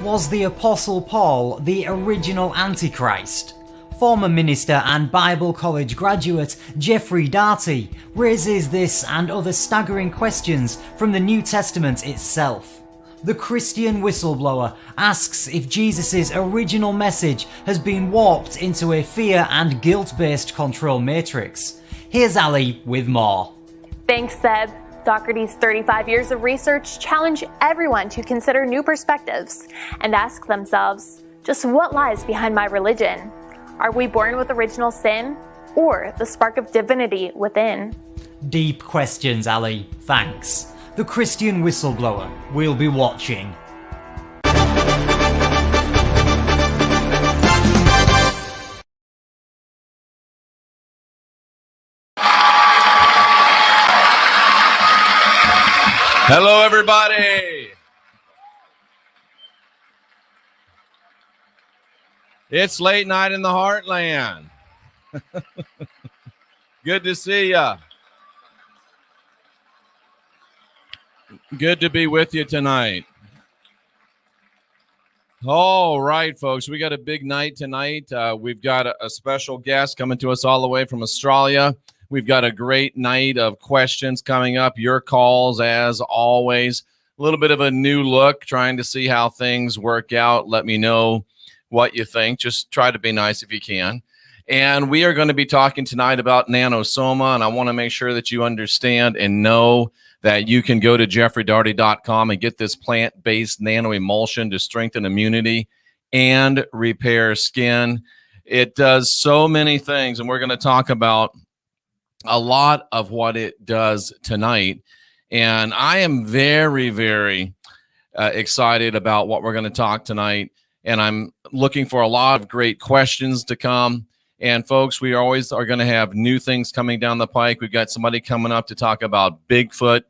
Was the Apostle Paul the original Antichrist? Former minister and Bible college graduate Jeffrey Daugherty raises this and other staggering questions from the New Testament itself. The Christian whistleblower asks if Jesus' original message has been warped into a fear and guilt-based control matrix. Here's Ali with more. Thanks, Seb. Daugherty's 35 years of research challenge everyone to consider new perspectives and ask themselves, just what lies behind my religion? Are we born with original sin or the spark of divinity within? Deep questions, Ali. Thanks. The Christian whistleblower. We'll be watching. Hello, everybody. It's late night in the heartland. Good to see ya. Good to be with you tonight. All right, folks, we got a big night tonight. We've got a special guest coming to us all the way from Australia. We've got a great night of questions coming up. Your calls, as always. A little bit of a new look, trying to see how things work out. Let me know what you think. Just try to be nice if you can. And we are going to be talking tonight about Nanosoma, and I want to make sure that you understand and know that you can go to jeffreydaugherty.com and get this plant-based nano emulsion to strengthen immunity and repair skin. It does so many things, and we're going to talk about a lot of what it does tonight. And I am very, very excited about what we're going to talk tonight. And I'm looking for a lot of great questions to come. And folks, we always are going to have new things coming down the pike. We've got somebody coming up to talk about Bigfoot.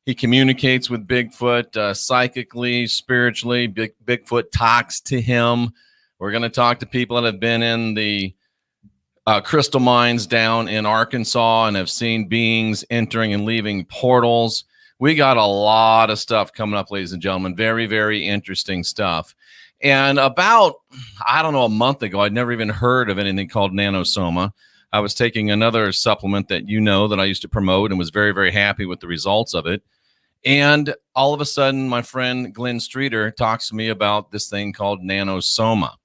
He communicates with Bigfoot psychically, spiritually. Bigfoot talks to him. We're going to talk to people that have been in the crystal mines down in Arkansas and have seen beings entering and leaving portals. We got a lot of stuff coming up, ladies and gentlemen. Very, very interesting stuff. And about, I don't know, a month ago, I'd never even heard of anything called Nanosoma. I was taking another supplement that you know that I used to promote and was very, very happy with the results of it. And all of a sudden, my friend Glenn Streeter talks to me about this thing called Nanosoma.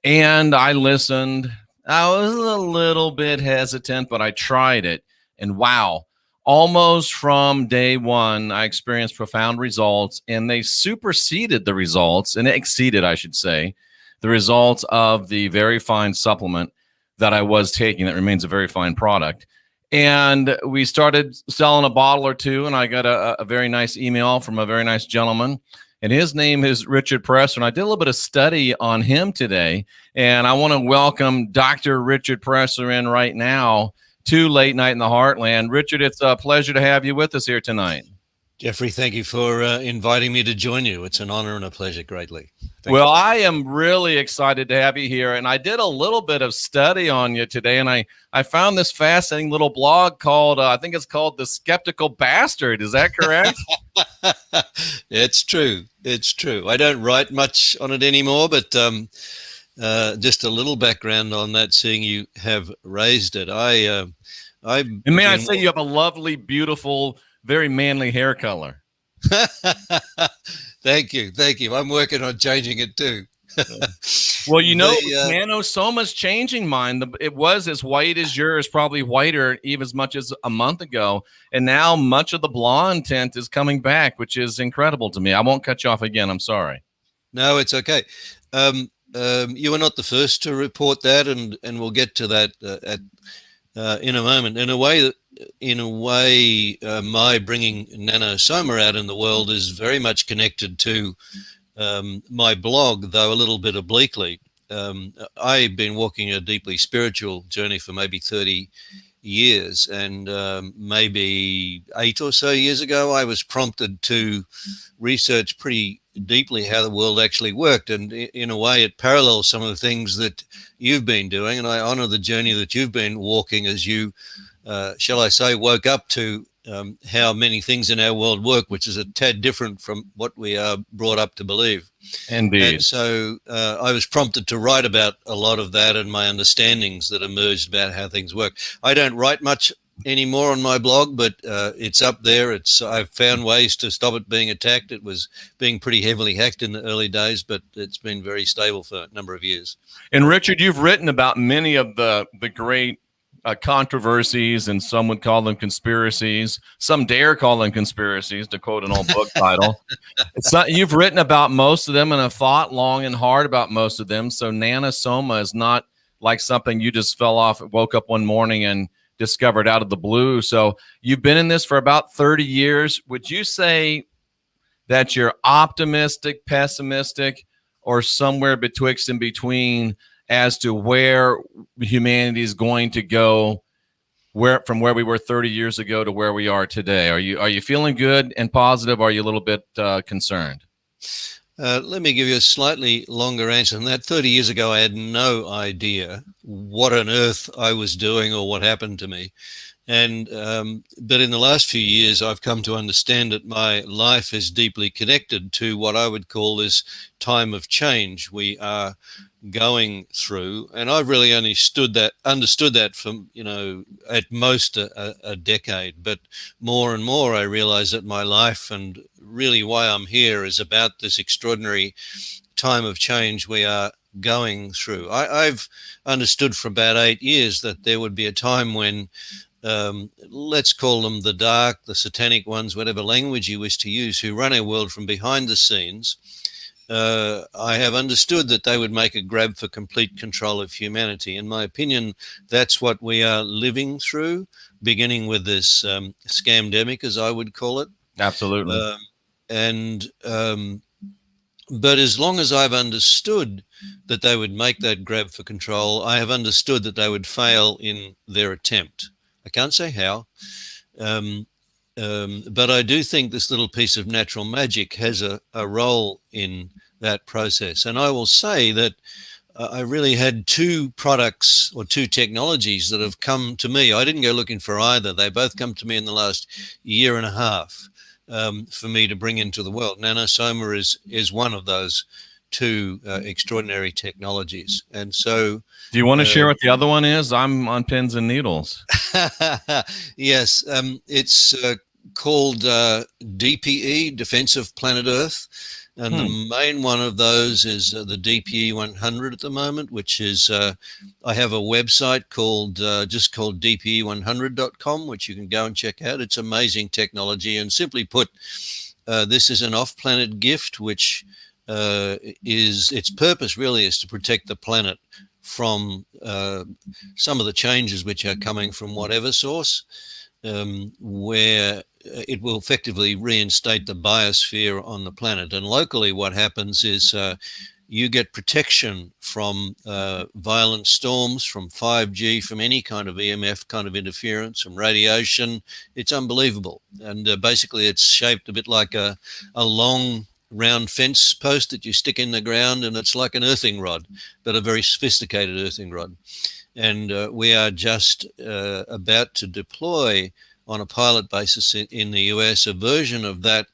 And I listened. I was a little bit hesitant, but I tried it. And wow, almost from day one, I experienced profound results, and they superseded the results, and exceeded, I should say, the results of the very fine supplement that I was taking that remains a very fine product. And we started selling a bottle or two, and I got a very nice email from a very nice gentleman. And his name is Richard Presser, and I did a little bit of study on him today. And I want to welcome Dr. Richard Presser in right now to Late Night in the Heartland. Richard, it's a pleasure to have you with us here tonight. Jeffrey, thank you for inviting me to join you. It's an honor and a pleasure greatly. Well, I am really excited to have you here. And I did a little bit of study on you today, and I found this fascinating little blog called, I think it's called The Skeptical Bastard. Is that correct? It's true. It's true. I don't write much on it anymore, but just a little background on that, seeing you have raised it. And may I say, you have a lovely, beautiful, very manly hair color. Thank you. Thank you. I'm working on changing it too. Well, you know, Nanosoma's changing mine. It was as white as yours, probably whiter even as much as a month ago. And now much of the blonde tint is coming back, which is incredible to me. I won't cut you off again. I'm sorry. No, it's okay. You were not the first to report that, and we'll get to that in a moment. In a way, my bringing Nanosoma out in the world is very much connected to my blog, though a little bit obliquely. I've been walking a deeply spiritual journey for maybe 30 years, and maybe 8 or so years ago, I was prompted to research pretty deeply how the world actually worked, and in a way it parallels some of the things that you've been doing, and I honor the journey that you've been walking as you shall I say woke up to how many things in our world work, which is a tad different from what we are brought up to believe. Indeed. And so I was prompted to write about a lot of that and my understandings that emerged about how things work. I don't write much anymore on my blog, but it's up there. I've found ways to stop it being attacked. It was being pretty heavily hacked in the early days, but it's been very stable for a number of years. And Richard, you've written about many of the great controversies, and some would call them conspiracies. Some dare call them conspiracies, to quote an old book title. You've written about most of them and have thought long and hard about most of them. So Nanosoma is not like something you just woke up one morning and discovered out of the blue. So you've been in this for about 30 years. Would you say that you're optimistic, pessimistic, or somewhere betwixt and between as to where humanity is going to go, from where we were 30 years ago to where we are today? Are you feeling good and positive? Or are you a little bit concerned? Let me give you a slightly longer answer than that. 30 years ago, I had no idea what on earth I was doing or what happened to me. And but in the last few years, I've come to understand that my life is deeply connected to what I would call this time of change we are going through. And I've really only understood that from, at most a decade. But more and more, I realize that my life and really why I'm here is about this extraordinary time of change we are going through. I've understood for about 8 years that there would be a time when let's call them the dark, the satanic ones, whatever language you wish to use, who run our world from behind the scenes. I have understood that they would make a grab for complete control of humanity. In my opinion, that's what we are living through, beginning with this scamdemic, as I would call it. Absolutely. But as long as I've understood that they would make that grab for control, I have understood that they would fail in their attempt. I can't say how, but I do think this little piece of natural magic has a role in that process. And I will say that I really had two products or two technologies that have come to me. I didn't go looking for either. They both come to me in the last year and a half for me to bring into the world. Nanosoma is one of those two extraordinary technologies. And so... Do you want to share what the other one is? I'm on pins and needles. Yes, it's called DPE, Defense of Planet Earth. And the main one of those is the DPE 100 at the moment, which is, I have a website called DPE100.com, which you can go and check out. It's amazing technology. And simply put, this is an off-planet gift, which its purpose really is to protect the planet from some of the changes which are coming from whatever source, where it will effectively reinstate the biosphere on the planet. And locally what happens is you get protection from violent storms, from 5G, from any kind of EMF kind of interference, from radiation. It's unbelievable. And basically it's shaped a bit like a long round fence post that you stick in the ground, and it's like an earthing rod, but a very sophisticated earthing rod. And we are just about to deploy on a pilot basis in the US a version of that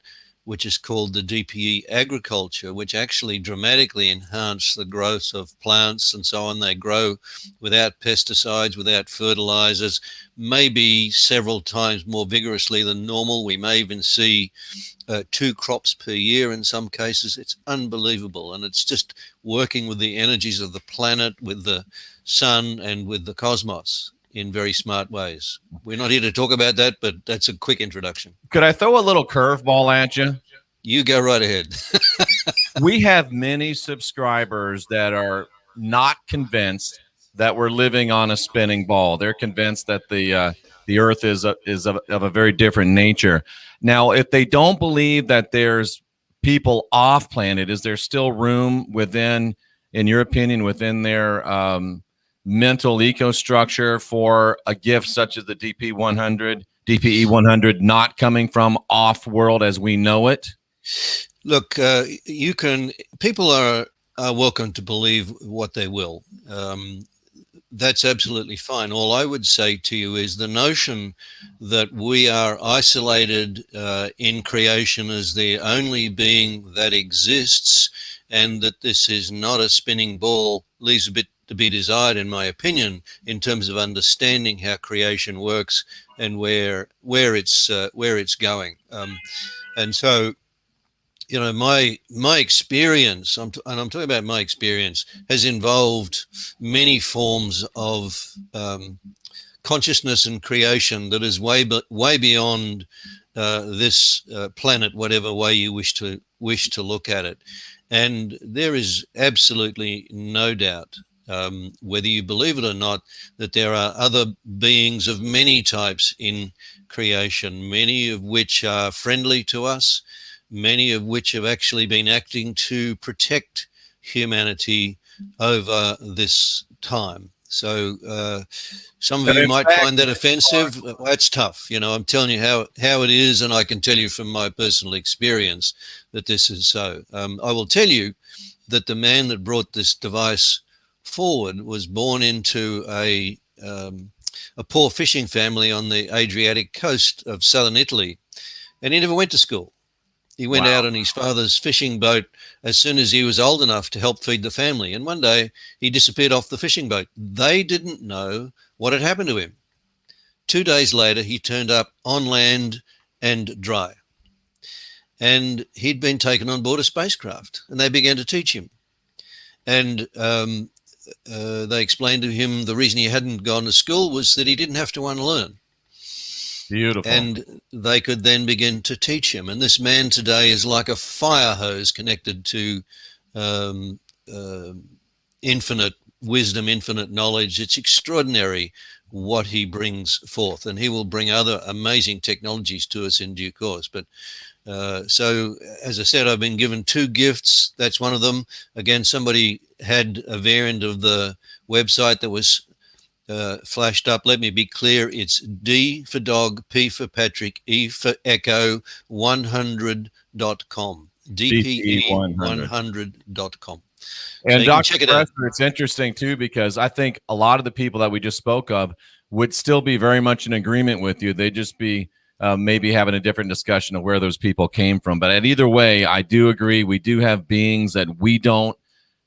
which is called the Dpe Agriculture, which actually dramatically enhance the growth of plants and so on. They grow without pesticides, without fertilizers, maybe several times more vigorously than normal. We may even see 2 crops per year in some cases. It's unbelievable. And it's just working with the energies of the planet, with the sun, and with the cosmos in very smart ways. We're not here to talk about that, but that's a quick introduction. Could I throw a little curveball at you? You go right ahead. We have many subscribers that are not convinced that we're living on a spinning ball. They're convinced that the Earth is of a very different nature. Now, if they don't believe that there's people off planet, is there still room within, in your opinion, within their mental ecostructure for a gift such as the DPE 100 not coming from off world as we know it? Look, people are welcome to believe what they will. that's absolutely fine. All I would say to you is the notion that we are isolated in creation as the only being that exists, and that this is not a spinning ball, leaves a bit to be desired, in my opinion, in terms of understanding how creation works and where it's going. And so, you know, my experience, and I'm talking about my experience, has involved many forms of consciousness and creation that is way beyond this planet, whatever way you wish to look at it. And there is absolutely no doubt, whether you believe it or not, that there are other beings of many types in creation, many of which are friendly to us, many of which have actually been acting to protect humanity over this time. So some of you might find that offensive. That's tough. You know, I'm telling you how it is, and I can tell you from my personal experience that this is so. I will tell you that the man that brought this device forward was born into a poor fishing family on the Adriatic coast of southern Italy, and he never went to school. He went out on his father's fishing boat as soon as he was old enough to help feed the family. And one day he disappeared off the fishing boat. They didn't know what had happened to him. 2 days later, he turned up on land and dry. And he'd been taken on board a spacecraft, and they began to teach him. And they explained to him the reason he hadn't gone to school was that he didn't have to unlearn. Beautiful. And they could then begin to teach him. And this man today is like a fire hose connected to infinite wisdom, infinite knowledge. It's extraordinary what he brings forth. And he will bring other amazing technologies to us in due course. But so, as I said, I've been given 2 gifts. That's one of them. Again, somebody had a variant of the website that was flashed up. Let me be clear. It's D for dog, P for Patrick, E for Echo, 100.com. DPE100.com. And so Dr. Presser, it's interesting too, because I think a lot of the people that we just spoke of would still be very much in agreement with you. They'd just be maybe having a different discussion of where those people came from. But at either way, I do agree. We do have beings that we don't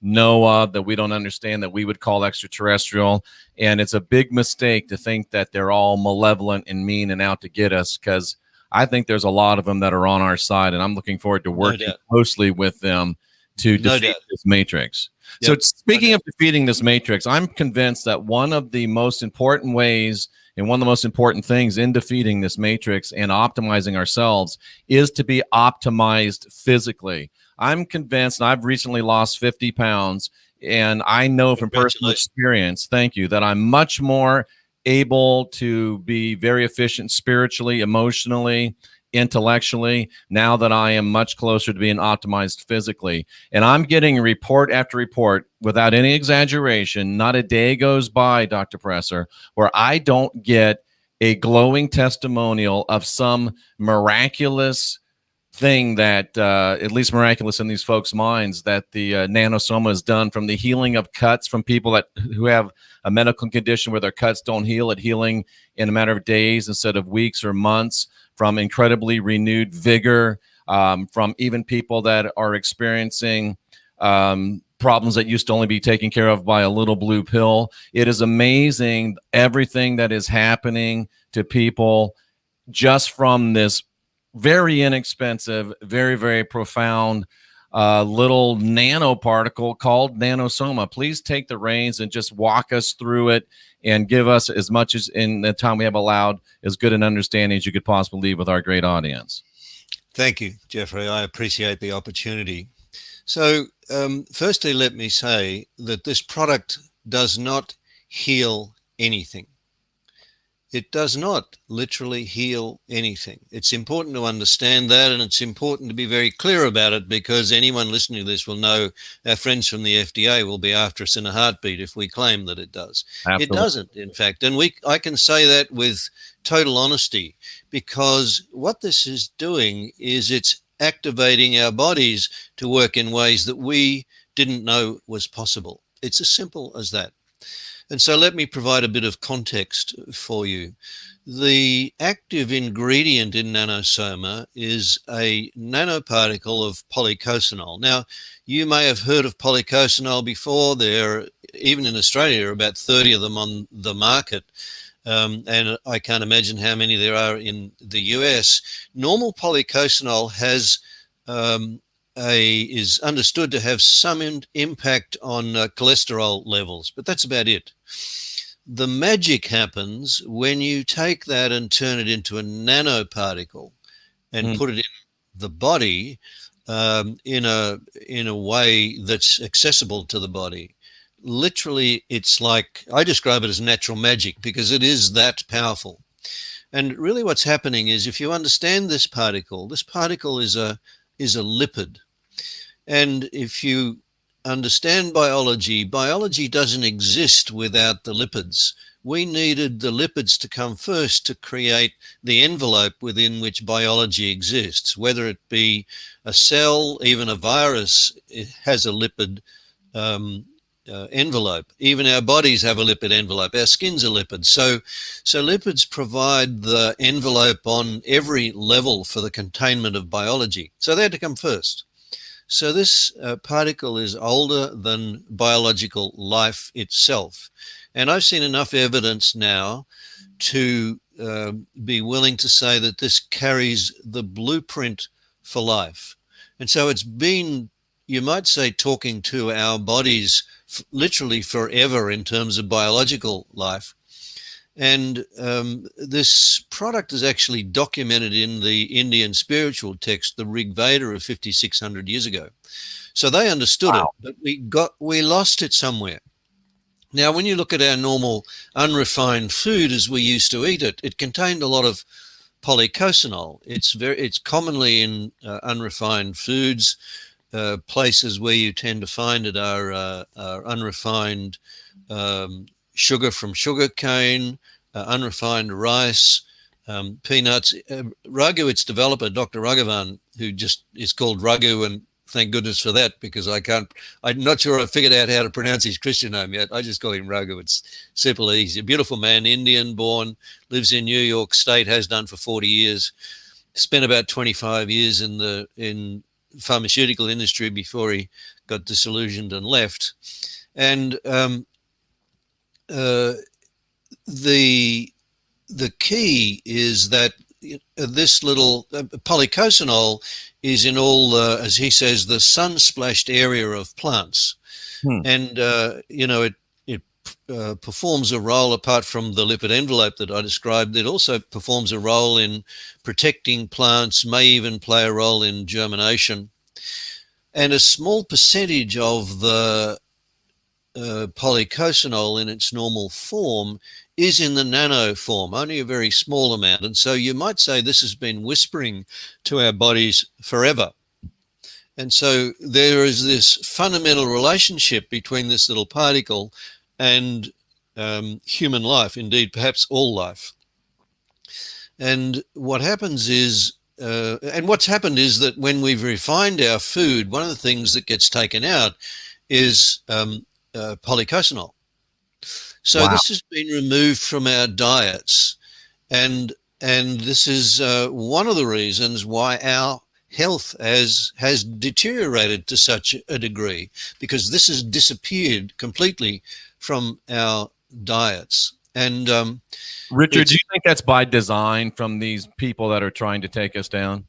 know of, that we don't understand, that we would call extraterrestrial. And it's a big mistake to think that they're all malevolent and mean and out to get us, because I think there's a lot of them that are on our side, and I'm looking forward to working closely with them to defeat this matrix. So speaking of defeating this matrix, I'm convinced that one of the most important ways and one of the most important things in defeating this matrix and optimizing ourselves is to be optimized physically. I'm convinced, and I've recently lost 50 pounds, and I know from personal experience, thank you, that I'm much more able to be very efficient spiritually, emotionally, intellectually, now that I am much closer to being optimized physically. And I'm getting report after report, without any exaggeration, not a day goes by, Dr. Presser, where I don't get a glowing testimonial of some miraculous thing that, at least miraculous in these folks' minds, that the Nanosoma has done, from the healing of cuts from people who have a medical condition where their cuts don't heal, at healing in a matter of days instead of weeks or months, from incredibly renewed vigor, from even people that are experiencing problems that used to only be taken care of by a little blue pill. It is amazing everything that is happening to people just from this very inexpensive, very, very profound little nanoparticle called Nanosoma. Please take the reins and just walk us through it and give us, as much as in the time we have allowed, as good an understanding as you could possibly leave with our great audience. Thank you, Jeffrey. I appreciate the opportunity. So firstly, let me say that this product does not heal anything. It does not literally heal anything. It's important to understand that, and it's important to be very clear about it, because anyone listening to this will know our friends from the FDA will be after us in a heartbeat if we claim that it does. Absolutely. It doesn't, in fact. And I can say that with total honesty, because what this is doing is it's activating our bodies to work in ways that we didn't know was possible. It's as simple as that. And so let me provide a bit of context for you. The active ingredient in Nanosoma is a nanoparticle of polycosanol. Now, you may have heard of polycosanol before. Even in Australia, there are about 30 of them on the market. And I can't imagine how many there are in the US. Normal polycosanol is understood to have some impact on cholesterol levels, but that's about it. The magic happens when you take that and turn it into a nanoparticle and put it in the body in a way that's accessible to the body. Literally, it's like, I describe it as natural magic because it is that powerful. And really what's happening is, if you understand this particle is a lipid. And if you understand biology doesn't exist without the lipids. We needed the lipids to come first to create the envelope within which biology exists, whether it be a cell, even a virus, it has a lipid envelope. Even our bodies have a lipid envelope. Our skin's a lipid. So lipids provide the envelope on every level for the containment of biology. So they had to come first. So this particle is older than biological life itself. And I've seen enough evidence now to be willing to say that this carries the blueprint for life. And so it's been, you might say, talking to our bodies literally forever in terms of biological life. And this product is actually documented in the Indian spiritual text, the Rig Veda of 5,600 years ago. So they understood it, but we lost it somewhere. Now, when you look at our normal unrefined food as we used to eat it, it contained a lot of polycosanol. It's commonly in unrefined foods. Places where you tend to find it are unrefined sugar from sugar cane, unrefined rice, peanuts. Raghu, its developer, Dr. Raghavan, who just is called Raghu, and thank goodness for that, because I'm not sure I figured out how to pronounce his Christian name yet. I just call him Raghu. It's simple, easy. A beautiful man, Indian born, lives in New York State, has done for 40 years, spent about 25 years in the pharmaceutical industry before he got disillusioned and left. And the key is that this little polycosanol is in all, as he says, the sun-splashed area of plants. And, it performs a role, apart from the lipid envelope that I described. It also performs a role in protecting plants, may even play a role in germination. And a small percentage of the polycosanol in its normal form is in the nano form, only a very small amount. And so you might say this has been whispering to our bodies forever. And so there is this fundamental relationship between this little particle and human life, indeed, perhaps all life. And what happens is, what's happened is that when we've refined our food, one of the things that gets taken out is polycosanol. So this has been removed from our diets, and this is one of the reasons why our health has deteriorated to such a degree, because this has disappeared completely from our diets. And Richard, do you think that's by design from these people that are trying to take us down?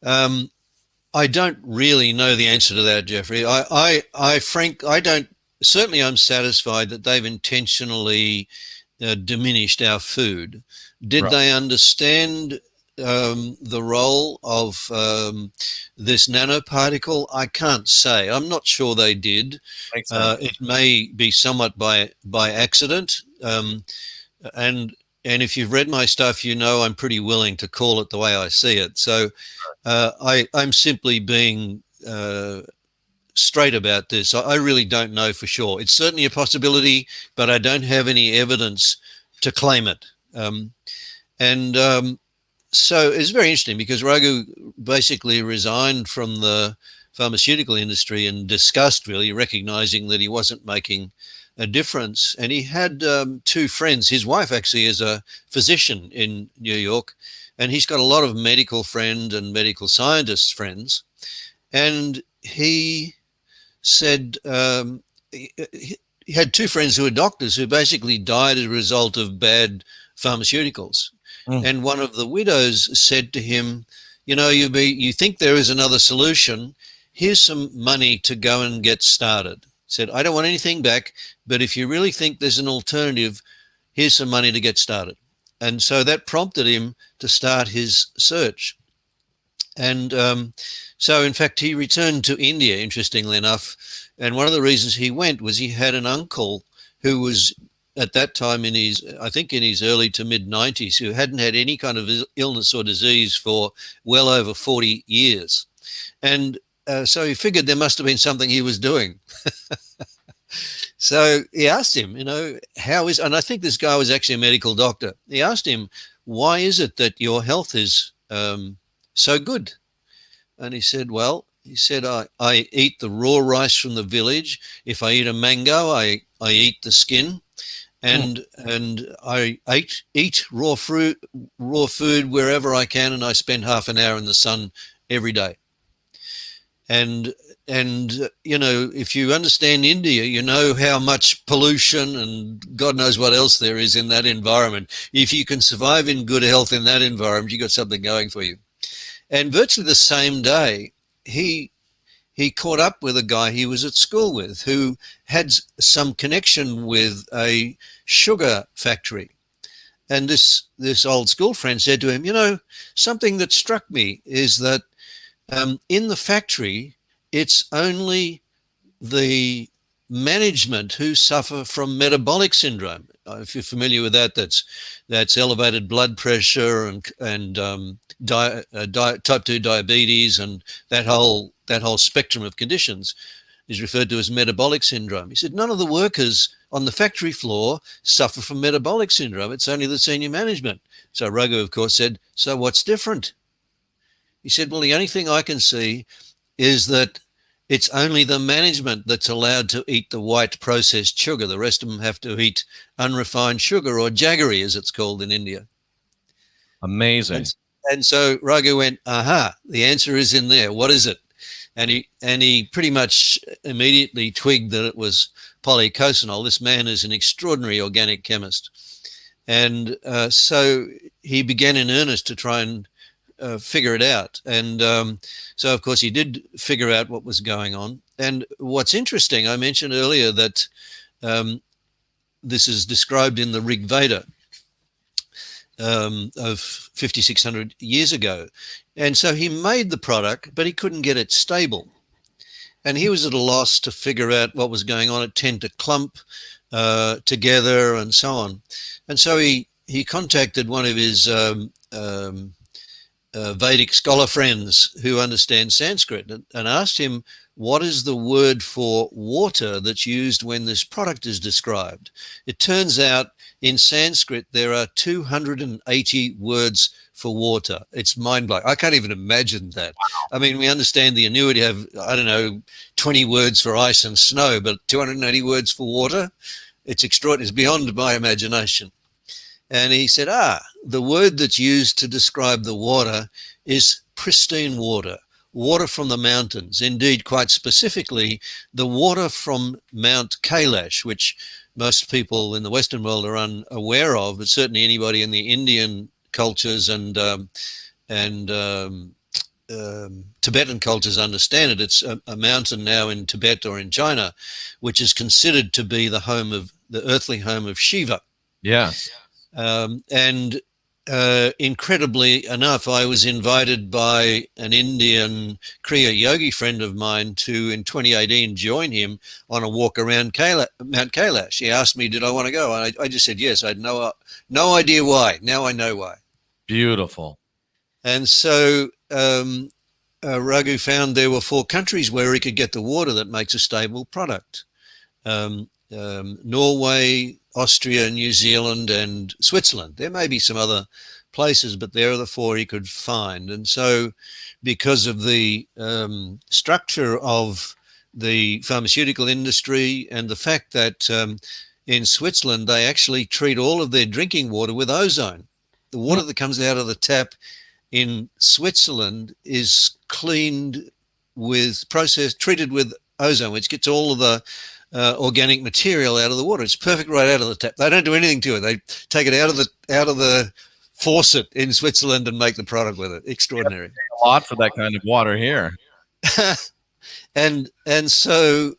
I don't really know the answer to that, Jeffrey. I don't. Certainly, I'm satisfied that they've intentionally diminished our food. Did they understand the role of this nanoparticle? I can't say. I'm not sure they did. It may be somewhat by accident. And if you've read my stuff, you know I'm pretty willing to call it the way I see it. So I'm simply being straight about this. I really don't know for sure. It's certainly a possibility, but I don't have any evidence to claim it. So it's very interesting, because Raghu basically resigned from the pharmaceutical industry in disgust, really, recognizing that he wasn't making a difference. And he had two friends. His wife actually is a physician in New York, and he's got a lot of medical friend and medical scientist friends. And he said he had two friends who were doctors who basically died as a result of bad pharmaceuticals. And one of the widows said to him, you know, you think there is another solution. Here's some money to go and get started. Said, I don't want anything back, but if you really think there's an alternative, here's some money to get started. And so that prompted him to start his search. And so, in fact, he returned to India, interestingly enough. And one of the reasons he went was he had an uncle who was at that time in his early to mid 90s, who hadn't had any kind of illness or disease for well over 40 years. And so he figured there must have been something he was doing. So he asked him, you know, and I think this guy was actually a medical doctor. He asked him, why is it that your health is so good? And he said, I eat the raw rice from the village. If I eat a mango, I eat the skin. And I eat raw food wherever I can, and I spend half an hour in the sun every day. And you know, if you understand India, you know how much pollution and God knows what else there is in that environment. If you can survive in good health in that environment, you got something going for you. And virtually the same day, he caught up with a guy he was at school with who had some connection with a sugar factory. And this old school friend said to him, you know, something that struck me is that in the factory, it's only the management who suffer from metabolic syndrome. If you're familiar with that, that's elevated blood pressure and type 2 diabetes, and that whole spectrum of conditions is referred to as metabolic syndrome. He said none of the workers on the factory floor suffer from metabolic syndrome. It's only the senior management. So Raghu, of course, said, so what's different? He said, well, the only thing I can see is that it's only the management that's allowed to eat the white processed sugar. The rest of them have to eat unrefined sugar, or jaggery, as it's called in India. Amazing. And so Raghu went, aha, the answer is in there. What is it? And he pretty much immediately twigged that it was polycosanol. This man is an extraordinary organic chemist. And so he began in earnest to try and figure it out. And so, of course, he did figure out what was going on. And what's interesting, I mentioned earlier that this is described in the Rig Veda of 5,600 years ago. And so he made the product, but he couldn't get it stable. And he was at a loss to figure out what was going on. It tended to clump together and so on. And so he contacted one of his Vedic scholar friends who understand Sanskrit and asked him, what is the word for water that's used when this product is described? It turns out in Sanskrit there are 280 words for water. It's mind-blowing. I can't even imagine that. I mean, we understand the Inuit have, 20 words for ice and snow, but 280 words for water? It's extraordinary. It's beyond my imagination. And he said, the word that's used to describe the water is pristine water, water from the mountains. Indeed, quite specifically, the water from Mount Kailash, which most people in the Western world are unaware of, but certainly anybody in the Indian cultures and Tibetan cultures understand it. It's a mountain now in Tibet or in China, which is considered to be the earthly home of Shiva. Yes. Incredibly enough, I was invited by an Indian Kriya yogi friend of mine to, in 2018, join him on a walk around Mount Kailash. He asked me, did I want to go? And I just said yes. I had no idea why. Now I know why. Beautiful. And so Raghu found there were 4 countries where he could get the water that makes a stable product. Norway, Austria, New Zealand, and Switzerland. There may be some other places, but there are the 4 he could find. And so because of the structure of the pharmaceutical industry, and the fact that in Switzerland they actually treat all of their drinking water with ozone. The water that comes out of the tap in Switzerland is cleaned with treated with ozone, which gets all of the organic material out of the water. It's perfect right out of the tap. They don't do anything to it. They take it out of the faucet in Switzerland and make the product with it. Extraordinary. A lot for that kind of water here. and so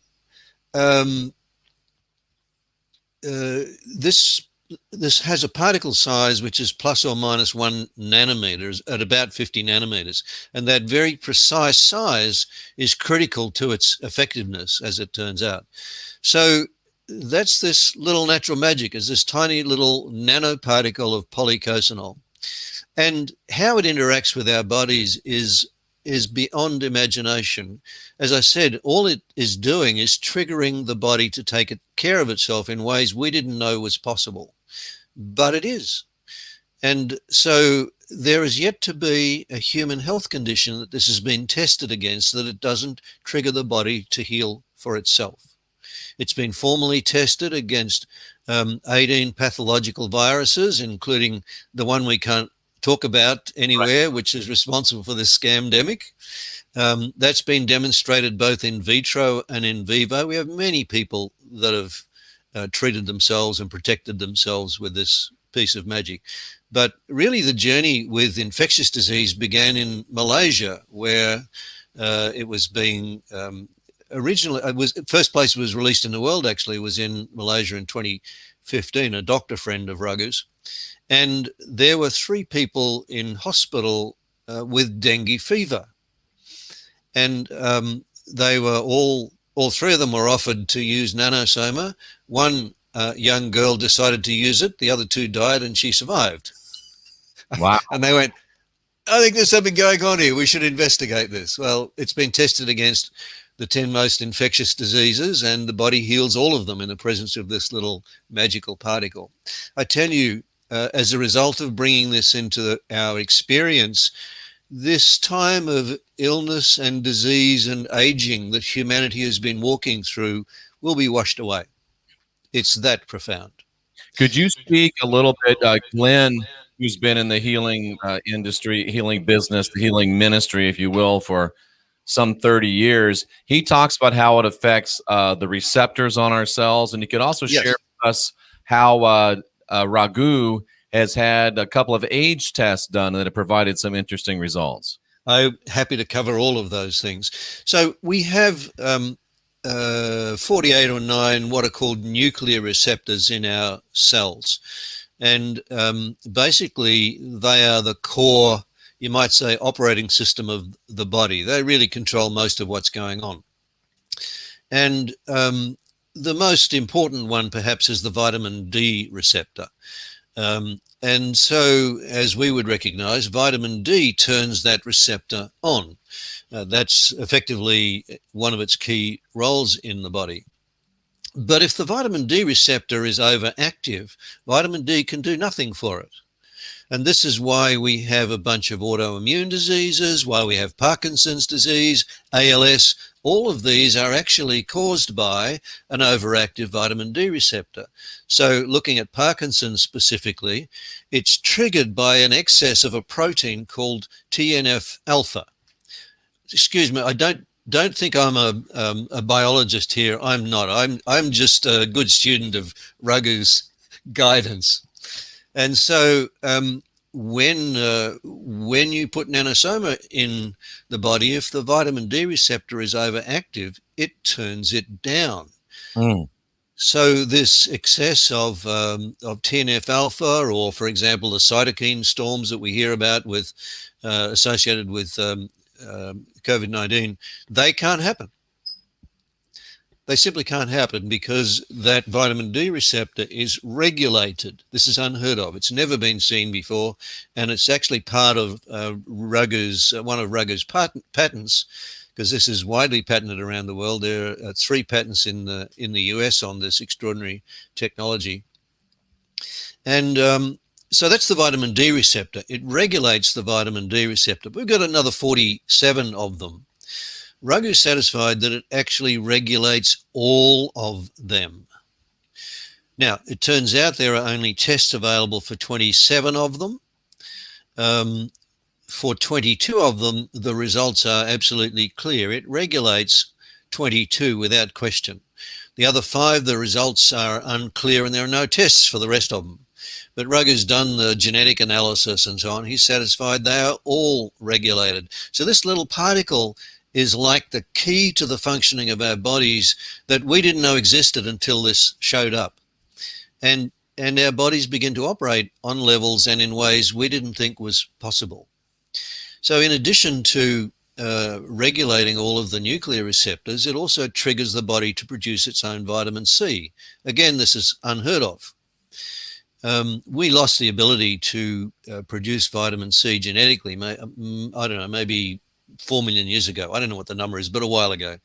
this has a particle size which is plus or minus 1 nanometers at about 50 nanometers, and that very precise size is critical to its effectiveness, as it turns out. So that's this little natural magic, is this tiny little nanoparticle of polycosanol, and how it interacts with our bodies is beyond imagination. As I said, all it is doing is triggering the body to take care of itself in ways we didn't know was possible, but it is. And so there is yet to be a human health condition that this has been tested against, that it doesn't trigger the body to heal for itself. It's been formally tested against 18 pathological viruses, including the one we can't talk about anywhere, which is responsible for this scamdemic. That's been demonstrated both in vitro and in vivo. We have many people that have treated themselves and protected themselves with this piece of magic. But really the journey with infectious disease began in Malaysia, where it was being first place it was released in the world, actually, was in Malaysia in 2015, a doctor friend of Raghu's. And there were 3 people in hospital with dengue fever. And they were all 3 of them were offered to use Nanosoma. One young girl decided to use it. The other 2 died, and she survived. Wow. And they went, I think there's something going on here. We should investigate this. Well, it's been tested against the 10 most infectious diseases, and the body heals all of them in the presence of this little magical particle. I tell you, as a result of bringing this into our experience, this time of illness and disease and aging that humanity has been walking through will be washed away. It's that profound. Could you speak a little bit, Glenn, who's been in the healing industry, healing business, the healing ministry, if you will, for some 30 years. He talks about how it affects the receptors on our cells. And you could also share with us how Raghu has had a couple of age tests done that have provided some interesting results. I'm happy to cover all of those things. So we have 48 or 9 what are called nuclear receptors in our cells. And basically they are the core, you might say, operating system of the body. They really control most of what's going on. And the most important one perhaps is the vitamin D receptor. And so, as we would recognize, vitamin D turns that receptor on. That's effectively one of its key roles in the body. But if the vitamin D receptor is overactive, vitamin D can do nothing for it. And this is why we have a bunch of autoimmune diseases, why we have Parkinson's disease, ALS. All of these are actually caused by an overactive vitamin D receptor. So looking at Parkinson's specifically, it's triggered by an excess of a protein called TNF-alpha. Excuse me, I don't think I'm a biologist here. I'm not. I'm just a good student of Raghu's guidance. And so when you put Nanosoma in the body, if the vitamin D receptor is overactive, it turns it down. So this excess of TNF-alpha, or for example, the cytokine storms that we hear about with associated with COVID-19, they can't happen. They simply can't happen because that vitamin D receptor is regulated. This is unheard of. It's never been seen before, and it's actually part of one of Raghu's patents, because this is widely patented around the world. There are 3 patents in the US on this extraordinary technology. And so that's the vitamin D receptor. It regulates the vitamin D receptor. We've got another 47 of them. Raghu's satisfied that it actually regulates all of them. Now, it turns out there are only tests available for 27 of them. For 22 of them, the results are absolutely clear. It regulates 22 without question. The other 5, the results are unclear, and there are no tests for the rest of them. But Raghu's done the genetic analysis and so on. He's satisfied they are all regulated. So this little particle is like the key to the functioning of our bodies that we didn't know existed until this showed up. And our bodies begin to operate on levels and in ways we didn't think was possible. So in addition to regulating all of the nuclear receptors, it also triggers the body to produce its own vitamin C. Again, this is unheard of. We lost the ability to produce vitamin C genetically, I don't know, maybe 4 million years ago. I don't know what the number is, but a while ago.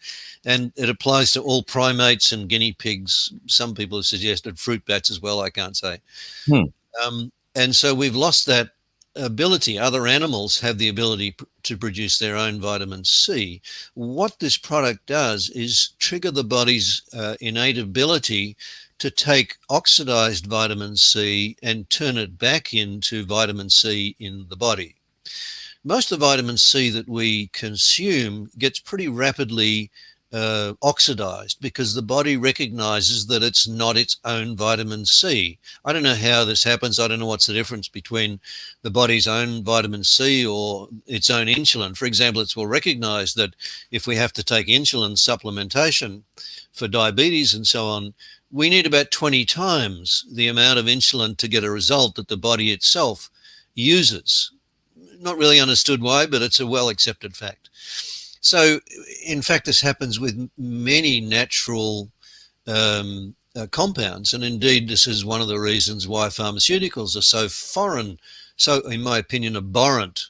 And it applies to all primates and guinea pigs. Some people have suggested fruit bats as well, I can't say. And so we've lost that ability. Other animals have the ability to produce their own vitamin C. What this product does is trigger the body's innate ability to take oxidized vitamin C and turn it back into vitamin C in the body. Most of the vitamin C that we consume gets pretty rapidly oxidized because the body recognizes that it's not its own vitamin C. I don't know how this happens. I don't know what's the difference between the body's own vitamin C or its own insulin. For example, it's well recognized that if we have to take insulin supplementation for diabetes and so on, we need about 20 times the amount of insulin to get a result that the body itself uses. Not really understood why, but it's a well-accepted fact. So, in fact, this happens with many natural compounds. And indeed, this is one of the reasons why pharmaceuticals are so foreign, so, in my opinion, abhorrent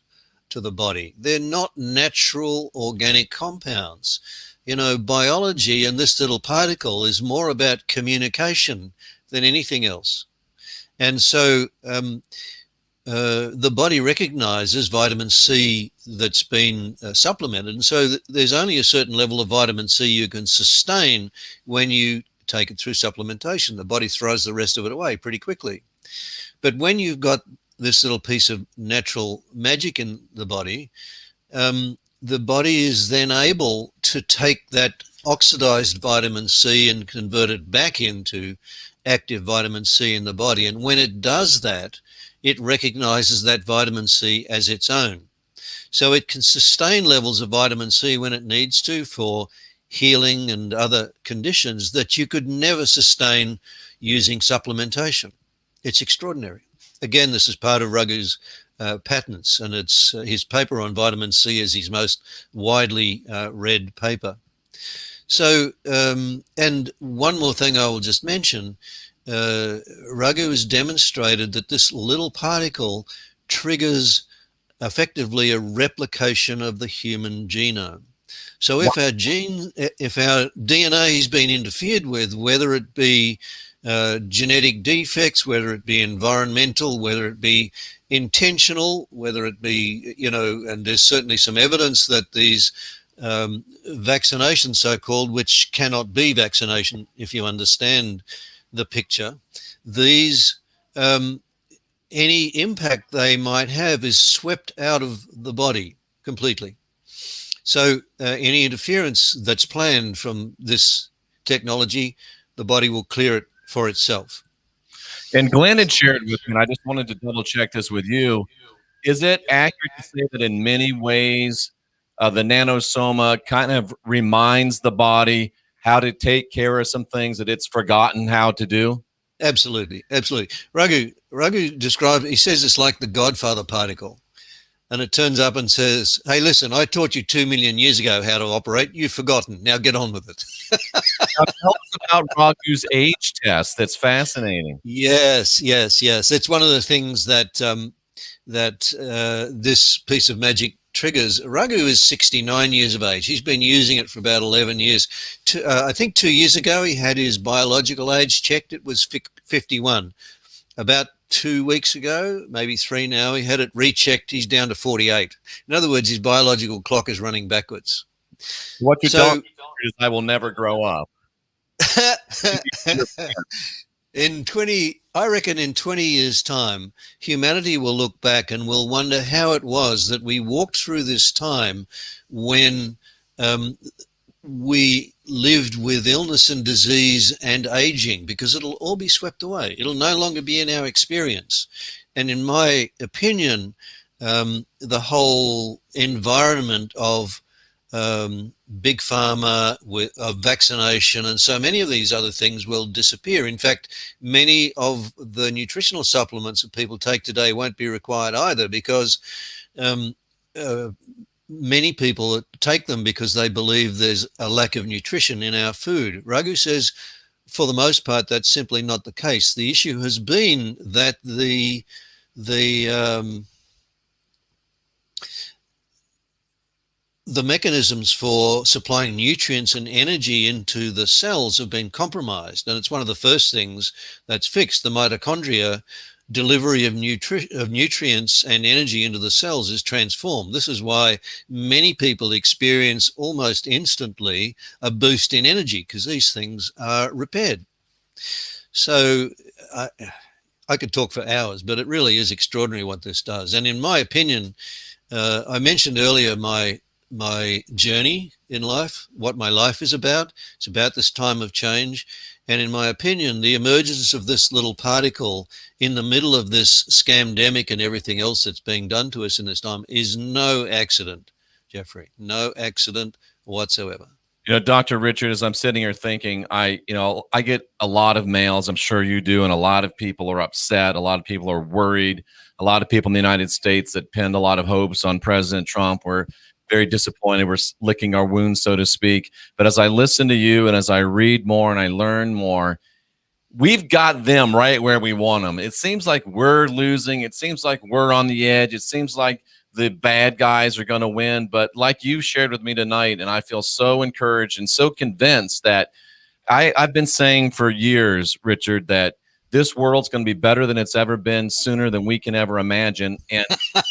to the body. They're not natural organic compounds. You know, biology and this little particle is more about communication than anything else. And so the body recognizes vitamin C that's been supplemented. And so there's only a certain level of vitamin C you can sustain when you take it through supplementation. The body throws the rest of it away pretty quickly. But when you've got this little piece of natural magic in the body is then able to take that oxidized vitamin C and convert it back into active vitamin C in the body. And when it does that, it recognizes that vitamin C as its own. So it can sustain levels of vitamin C when it needs to for healing and other conditions that you could never sustain using supplementation. It's extraordinary. Again, this is part of Raghu's patents, and it's his paper on vitamin C is his most widely read paper. So, and one more thing I will just mention, Raghu has demonstrated that this little particle triggers effectively a replication of the human genome. So if our DNA has been interfered with, whether it be genetic defects, whether it be environmental, whether it be intentional, whether it be, and there's certainly some evidence that these vaccinations, so-called, which cannot be vaccination if you understand the picture, these, any impact they might have is swept out of the body completely. So any interference that's planned from this technology, the body will clear it for itself. And Glenn had shared with me, and I just wanted to double check this with you. Is it accurate to say that in many ways the Nanosoma kind of reminds the body how to take care of some things that it's forgotten how to do? Absolutely, absolutely. Raghu described, he says it's like the Godfather particle. And it turns up and says, hey, listen, I taught you 2 million years ago how to operate. You've forgotten. Now get on with it. Now, tell us about Raghu's age test. That's fascinating. Yes. It's one of the things that this piece of magic triggers. Raghu is 69 years of age. He's been using it for about 11 years. I think 2 years ago, he had his biological age checked. It was 51. About 2 weeks ago, maybe 3 now, he had it rechecked. He's down to 48. In other words, his biological clock is running backwards. What you So- don't is I will never grow up. I reckon in 20 years' time, humanity will look back and will wonder how it was that we walked through this time when we lived with illness and disease and aging, because it'll all be swept away. It'll no longer be in our experience. And in my opinion, the whole environment of big pharma, of vaccination, and so many of these other things will disappear. In fact, many of the nutritional supplements that people take today won't be required either, because many people take them because they believe there's a lack of nutrition in our food. Raghu says, for the most part, that's simply not the case. The issue has been that the mechanisms for supplying nutrients and energy into the cells have been compromised. And it's one of the first things that's fixed. The mitochondria delivery of nutrients and energy into the cells is transformed. This is why many people experience almost instantly a boost in energy, because these things are repaired. So I could talk for hours, but it really is extraordinary what this does. And in my opinion, I mentioned earlier my journey in life, what my life is about. It's about this time of change. And in my opinion, the emergence of this little particle in the middle of this scamdemic and everything else that's being done to us in this time is no accident, Jeffrey, no accident whatsoever. You know, Dr. Richard, as I'm sitting here thinking, I get a lot of mails, I'm sure you do, and a lot of people are upset. A lot of people are worried. A lot of people in the United States that pinned a lot of hopes on President Trump were very disappointed. We're licking our wounds, so to speak. But as I listen to you and as I read more and I learn more, we've got them right where we want them. It seems like we're losing. It seems like we're on the edge. It seems like the bad guys are going to win. But like you shared with me tonight, and I feel so encouraged and so convinced that I've been saying for years, Richard, that this world's going to be better than it's ever been, sooner than we can ever imagine. And I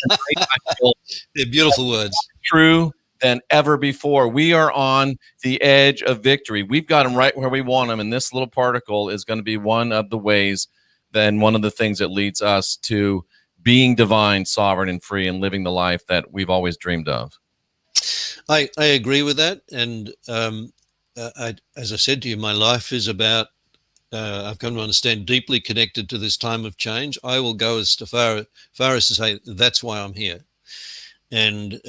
feel they're beautiful words. True than ever before. We are on the edge of victory. We've got them right where we want them, and this little particle is going to be one of the ways, then one of the things that leads us to being divine, sovereign, and free, and living the life that we've always dreamed of. I agree with that, and as I said to you, my life is about, I've come to understand, deeply connected to this time of change. I will go as far as to say that's why I'm here. And,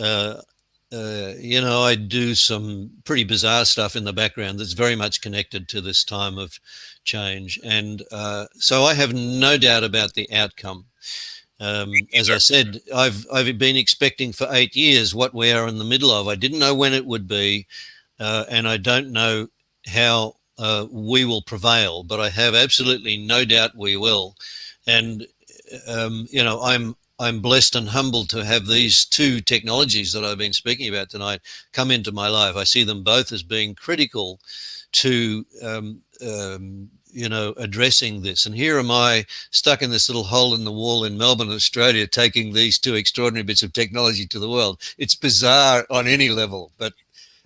I do some pretty bizarre stuff in the background that's very much connected to this time of change. And so I have no doubt about the outcome. As I said, I've been expecting for 8 years what we are in the middle of. I didn't know when it would be, and I don't know how we will prevail, but I have absolutely no doubt we will. And, I'm blessed and humbled to have these two technologies that I've been speaking about tonight come into my life. I see them both as being critical to, addressing this. And here am I stuck in this little hole in the wall in Melbourne, Australia, taking these two extraordinary bits of technology to the world. It's bizarre on any level, but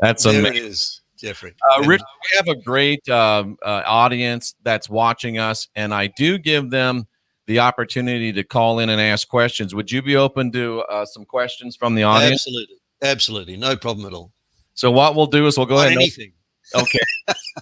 that's there amazing. it is, Jeffrey. Rich, we have a great audience that's watching us, and I do give them the opportunity to call in and ask questions. Would you be open to some questions from the audience? Absolutely. No problem at all. So what we'll do is we'll go ahead and anything. Okay.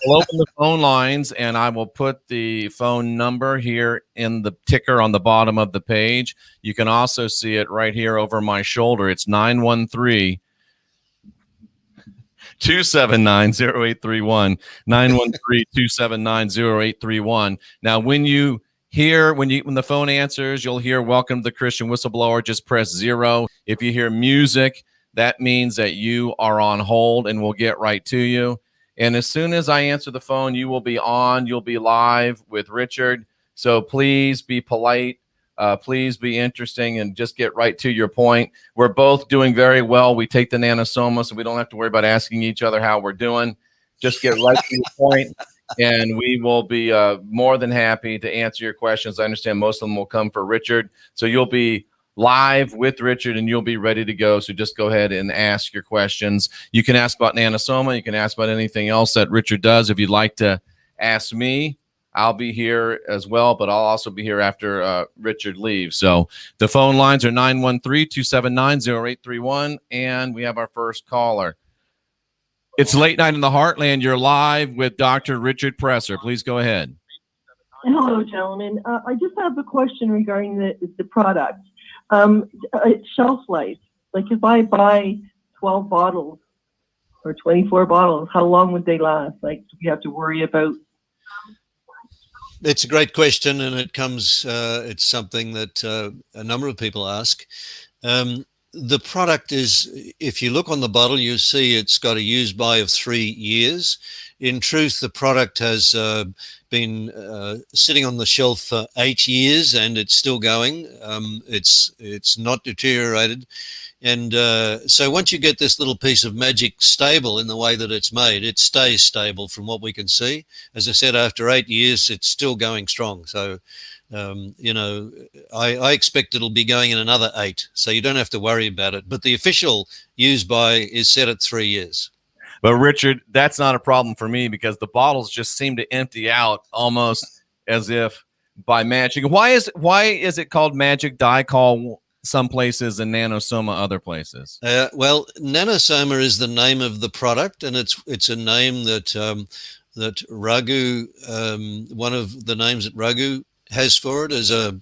We'll open the phone lines, and I will put the phone number here in the ticker on the bottom of the page. You can also see it right here over my shoulder. It's 913-279-0831, 913-279-0831. Now, when the phone answers, you'll hear "Welcome to the Christian Whistleblower." Just press 0. If you hear music, that means that you are on hold, and we'll get right to you. And as soon as I answer the phone, you will be on. You'll be live with Richard. So please be polite. Please be interesting and just get right to your point. We're both doing very well. We take the Nanosoma, so we don't have to worry about asking each other how we're doing. Just get right to your point, and we will be more than happy to answer your questions. I understand most of them will come for Richard. So you'll be live with Richard, and you'll be ready to go. So just go ahead and ask your questions. You can ask about Nanosoma. You can ask about anything else that Richard does. If you'd like to ask me, I'll be here as well, but I'll also be here after Richard leaves. So the phone lines are 913-279-0831, and we have our first caller. It's Late Night in the Heartland. You're live with Dr. Richard Presser. Please go ahead. Hello, gentlemen. I just have a question regarding the product. Shelf life. Like if I buy 12 bottles or 24 bottles, how long would they last? Like, do we have to worry about? It's a great question, and it comes. It's something that a number of people ask. The product is, if you look on the bottle, you see it's got a use by of 3 years. In truth, the product has been sitting on the shelf for 8 years, and it's still going. It's not deteriorated. And so once you get this little piece of magic stable in the way that it's made, it stays stable from what we can see. As I said, after 8 years, it's still going strong. So, I expect it'll be going in another 8. So you don't have to worry about it. But the official use by is set at 3 years. But Richard, that's not a problem for me because the bottles just seem to empty out almost as if by magic. Why is it called Magic Dicol some places and Nanosoma other places? Well, Nanosoma is the name of the product, and it's a name that that Raghu, one of the names that Raghu has for it as a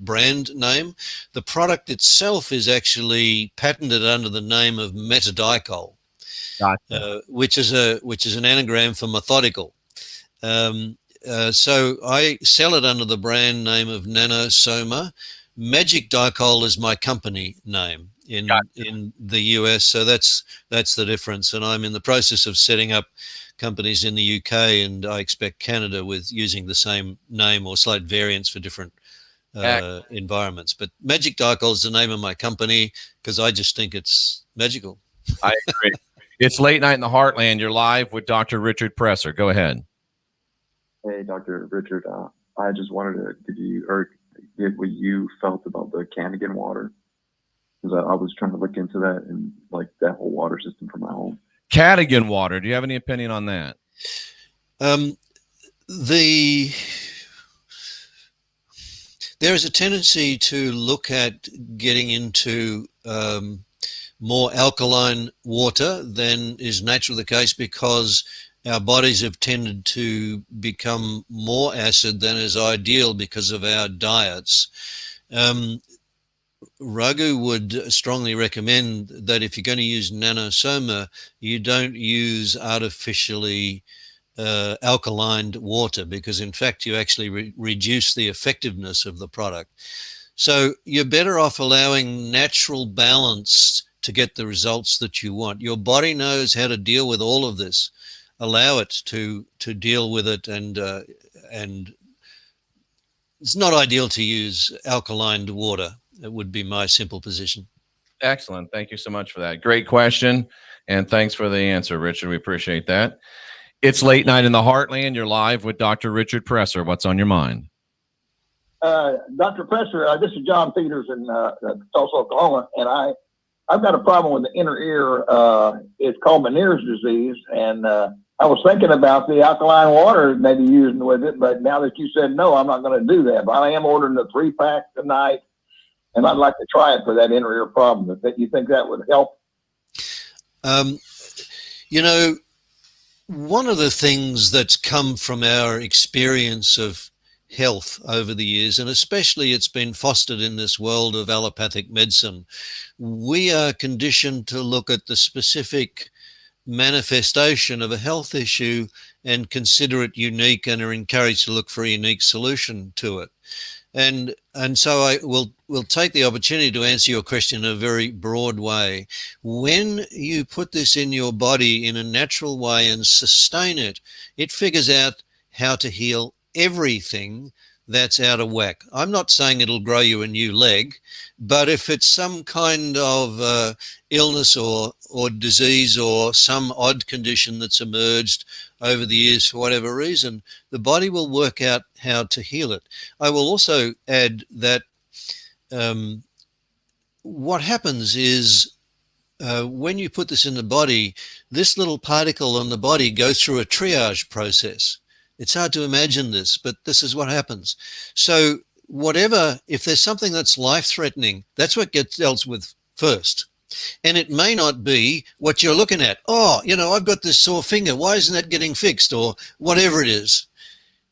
brand name. The product itself is actually patented under the name of metadicol. Gotcha. Which is an anagram for methodical. So I sell it under the brand name of Nanosoma. Magic Dicol is my company name in the US, so that's the difference. And I'm in the process of setting up companies in the UK, and I expect Canada with using the same name or slight variants for different environments. But Magic Dicol is the name of my company because I just think it's magical. I agree. It's Late Night in the Heartland. You're live with Dr. Richard Presser. Go ahead. Hey, Dr. Richard. I just wanted to get what you felt about the Canadian water, because I was trying to look into that and like that whole water system for my home. Cadigan water. Do you have any opinion on that? There is a tendency to look at getting into more alkaline water than is naturally the case because our bodies have tended to become more acid than is ideal because of our diets. Raghu would strongly recommend that if you're going to use Nanosoma, you don't use artificially alkalined water, because in fact you actually reduce the effectiveness of the product. So you're better off allowing natural balance to get the results that you want. Your body knows how to deal with all of this. Allow it to deal with it, and it's not ideal to use alkaline water. That would be my simple position. Excellent. Thank you so much for that. Great question, and thanks for the answer, Richard. We appreciate that. It's Late Night in the Heartland. You're live with Dr. Richard Presser. What's on your mind? Dr. Presser, this is John Peters in Tulsa, Oklahoma, and I've got a problem with the inner ear. It's called Meniere's disease, and I was thinking about the alkaline water maybe using with it, but now that you said no, I'm not going to do that. But I am ordering the 3-pack tonight, and I'd like to try it for that inner ear problem. You think that would help? One of the things that's come from our experience of health over the years, and especially it's been fostered in this world of allopathic medicine, we are conditioned to look at the specific manifestation of a health issue and consider it unique, and are encouraged to look for a unique solution to it. And so I will take the opportunity to answer your question in a very broad way. When you put this in your body in a natural way and sustain it, it figures out how to heal everything that's out of whack. I'm not saying it'll grow you a new leg, but if it's some kind of illness or disease or some odd condition that's emerged over the years for whatever reason, the body will work out how to heal it. I will also add that what happens is when you put this in the body, this little particle on the body goes through a triage process. It's hard to imagine this, but this is what happens. So whatever, if there's something that's life-threatening, that's what gets dealt with first. And it may not be what you're looking at. Oh, I've got this sore finger. Why isn't that getting fixed? Or whatever it is.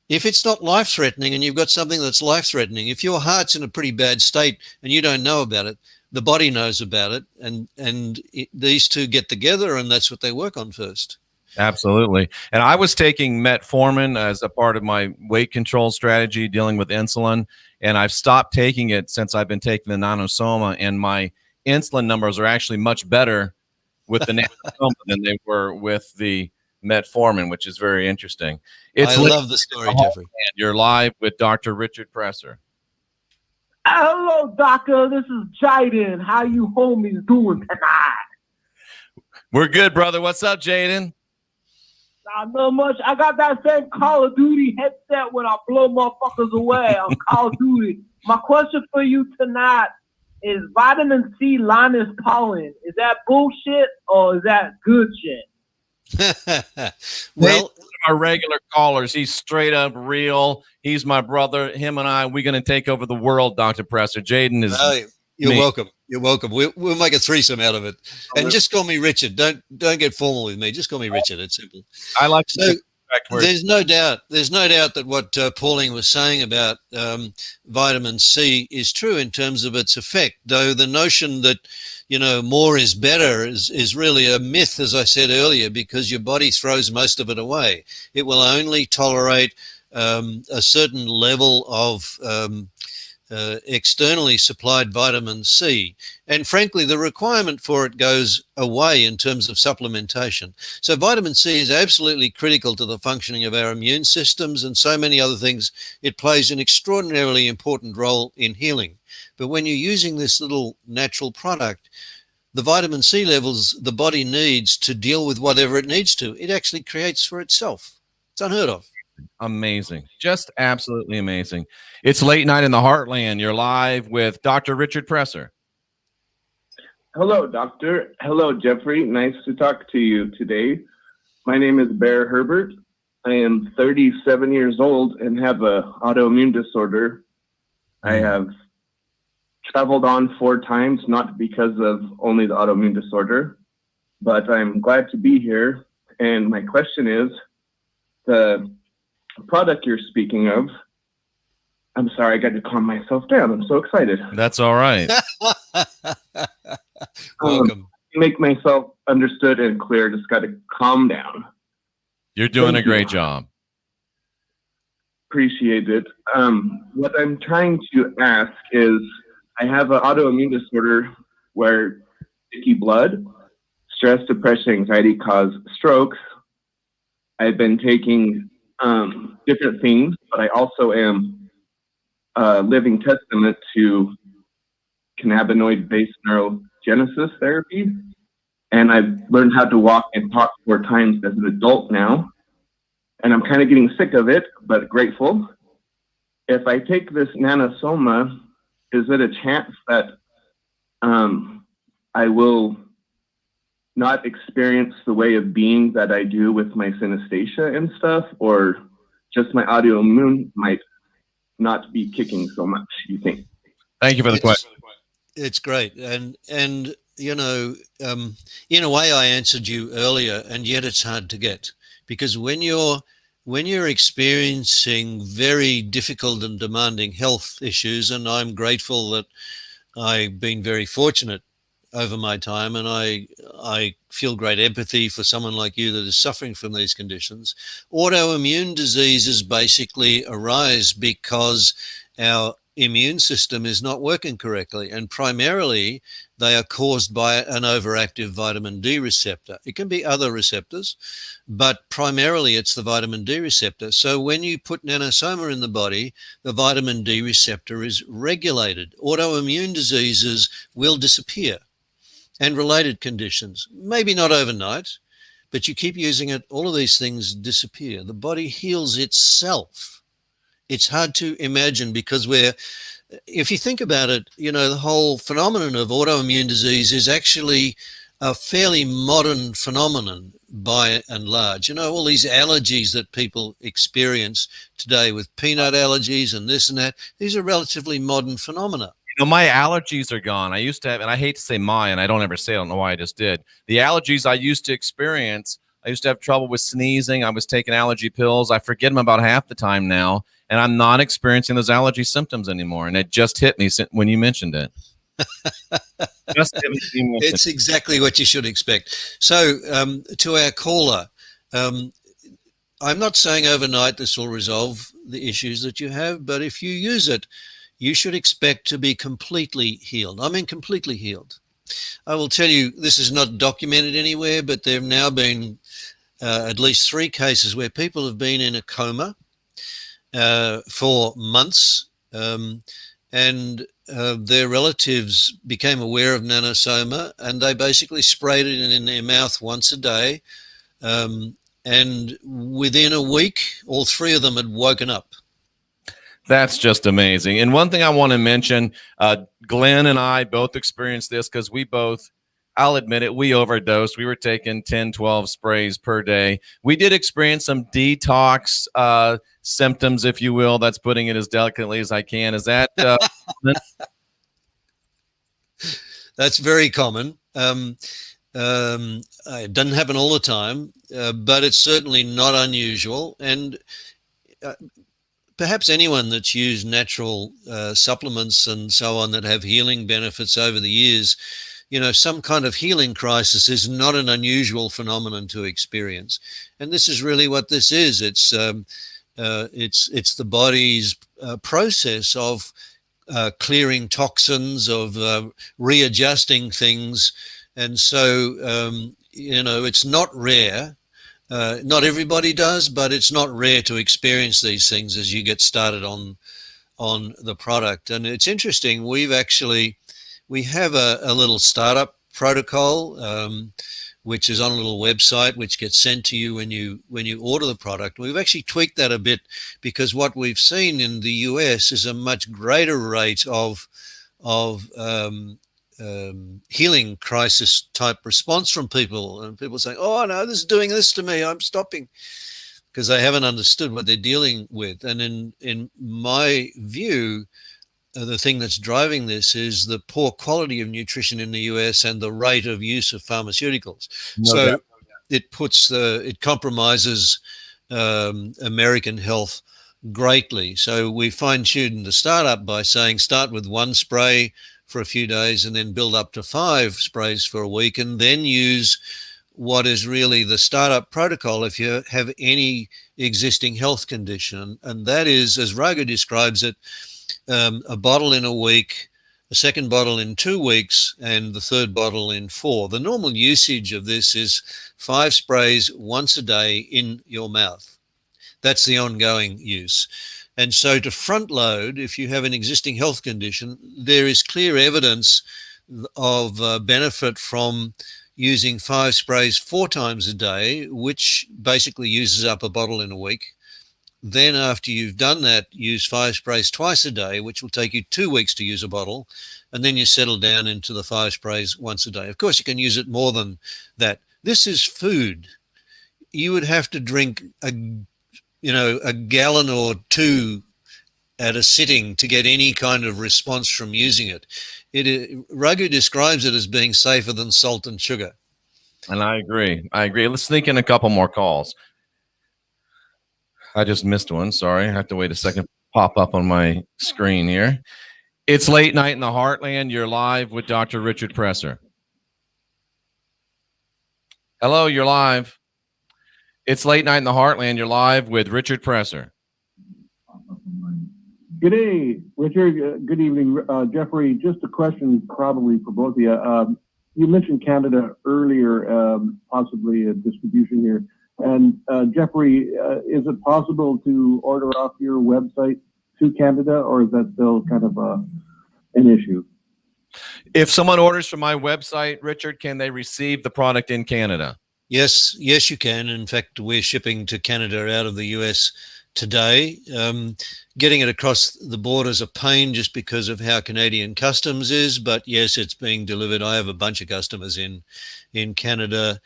If it's not life-threatening and you've got something that's life-threatening, if your heart's in a pretty bad state and you don't know about it, the body knows about it, and these two get together, and that's what they work on first. Absolutely. And I was taking metformin as a part of my weight control strategy dealing with insulin, and I've stopped taking it since I've been taking the Nanosoma, and my insulin numbers are actually much better with the Nanosoma than they were with the metformin, which is very interesting. I love the story, Jeffrey. You're live with Dr. Richard Presser. Hello, doctor. This is Jaden. How you homies doing tonight? We're good, brother. What's up, Jaden? Not much. I got that same Call of Duty headset when I blow motherfuckers away on Call of Duty. My question for you tonight is vitamin C Linus pollen. Is that bullshit or is that good shit? Well, our regular callers, he's straight up real. He's my brother. Him and I, we're going to take over the world, Dr. Presser. Jaden is you're welcome. You're welcome. We'll make a threesome out of it. And just call me Richard. Don't get formal with me. Just call me Richard. It's simple. I like to there's no doubt that what Pauline was saying about vitamin C is true in terms of its effect, though the notion that more is better is really a myth, as I said earlier, because your body throws most of it away. It will only tolerate a certain level of externally supplied vitamin C. And frankly, the requirement for it goes away in terms of supplementation. So vitamin C is absolutely critical to the functioning of our immune systems and so many other things. It plays an extraordinarily important role in healing. But when you're using this little natural product, the vitamin C levels the body needs to deal with whatever it needs to, it actually creates for itself. It's unheard of. Amazing. Just absolutely amazing. It's late night in the heartland. You're live with Dr. Richard Presser. Hello, doctor. Hello, Jeffrey. Nice to talk to you today. My name is Bear Herbert. I am 37 years old and have an autoimmune disorder. I have traveled on 4 times, not because of only the autoimmune disorder, but I'm glad to be here. And my question is, the product you're speaking of, I'm sorry, I got to calm myself down. I'm so excited. That's all right. Welcome. Make myself understood and clear. Just got to calm down. You're doing a great job. Appreciate it. What I'm trying to ask is, I have an autoimmune disorder where sticky blood, stress, depression, anxiety cause strokes. I've been taking different things, but I also am a living testament to cannabinoid-based neurogenesis therapy. And I've learned how to walk and talk 4 times as an adult now. And I'm kind of getting sick of it, but grateful. If I take this Nanosoma, is it a chance that I will not experience the way of being that I do with my synesthesia and stuff, or just my autoimmune might not be kicking so much, you think? Thank you for the question. It's great. And in a way I answered you earlier, and yet it's hard to get, because when you're experiencing very difficult and demanding health issues, and I'm grateful that I've been very fortunate over my time, and I feel great empathy for someone like you that is suffering from these conditions. Autoimmune diseases basically arise because our immune system is not working correctly, and primarily they are caused by an overactive vitamin D receptor. It can be other receptors, but primarily it's the vitamin D receptor. So when you put Nanosoma in the body, the vitamin D receptor is regulated. Autoimmune diseases will disappear, and related conditions, maybe not overnight, but you keep using it, all of these things disappear. The body heals itself. It's hard to imagine because if you think about it, the whole phenomenon of autoimmune disease is actually a fairly modern phenomenon by and large. All these allergies that people experience today with peanut allergies and this and that, these are relatively modern phenomena. My allergies are gone. I used to have, and I hate to say my, and I don't ever say it, I don't know why I just did. The allergies I used to experience, I used to have trouble with sneezing. I was taking allergy pills. I forget them about half the time now, and I'm not experiencing those allergy symptoms anymore. And it just hit me when you mentioned it. It's exactly what you should expect. So to our caller, I'm not saying overnight this will resolve the issues that you have, but if you use it, you should expect to be completely healed. I mean, completely healed. I will tell you, this is not documented anywhere, but there have now been at least 3 cases where people have been in a coma for months, and their relatives became aware of Nanosoma, and they basically sprayed it in their mouth once a day. And within a week, all 3 of them had woken up. That's just amazing. And one thing I want to mention, Glenn and I both experienced this because we both, I'll admit it, we overdosed. We were taking 10, 12 sprays per day. We did experience some detox symptoms, if you will. That's putting it as delicately as I can. Is that? That's very common. It doesn't happen all the time, but it's certainly not unusual. And perhaps anyone that's used natural supplements and so on that have healing benefits over the years, some kind of healing crisis is not an unusual phenomenon to experience. And this is really what this is. It's the body's process of clearing toxins, of readjusting things. And so, it's not rare. Not everybody does, but it's not rare to experience these things as you get started on the product. And it's interesting. We have a little startup protocol, which is on a little website, which gets sent to you when you order the product. We've actually tweaked that a bit because what we've seen in the US is a much greater rate of healing crisis type response from people, and people saying, "Oh no, this is doing this to me. I'm stopping," because they haven't understood what they're dealing with. And in my view, the thing that's driving this is the poor quality of nutrition in the US and the rate of use of pharmaceuticals. It compromises American health greatly. So we fine-tuned the startup by saying start with 1 spray for a few days and then build up to 5 sprays for a week, and then use what is really the startup protocol if you have any existing health condition. And that is, as Raghu describes it, a bottle in a week, a second bottle in 2 weeks, and the third bottle in 4. The normal usage of this is 5 sprays once a day in your mouth. That's the ongoing use. And so to front load, if you have an existing health condition, there is clear evidence of benefit from using 5 sprays 4 times a day, which basically uses up a bottle in a week. Then after you've done that, use 5 sprays twice a day, which will take you 2 weeks to use a bottle. And then you settle down into the 5 sprays once a day. Of course, you can use it more than that. This is food. You would have to drink a gallon or 2 at a sitting to get any kind of response from using it. Raghu describes it as being safer than salt and sugar. And I agree. Let's sneak in a couple more calls. I just missed one. Sorry. I have to wait a second. Pop up on my screen here. It's late night in the Heartland. You're live with Dr. Richard Presser. Hello, you're live. It's late night in the Heartland. You're live with Richard Presser. Good day, Richard. Good evening, Jeffrey. Just a question probably for both of you. You mentioned Canada earlier, possibly a distribution here. And Jeffrey, is it possible to order off your website to Canada, or is that still kind of an issue? If someone orders from my website, Richard, can they receive the product in Canada? Yes, you can. In fact, we're shipping to Canada out of the US today. Getting it across the border is a pain just because of how Canadian customs is, but yes, it's being delivered. I have a bunch of customers in Canada.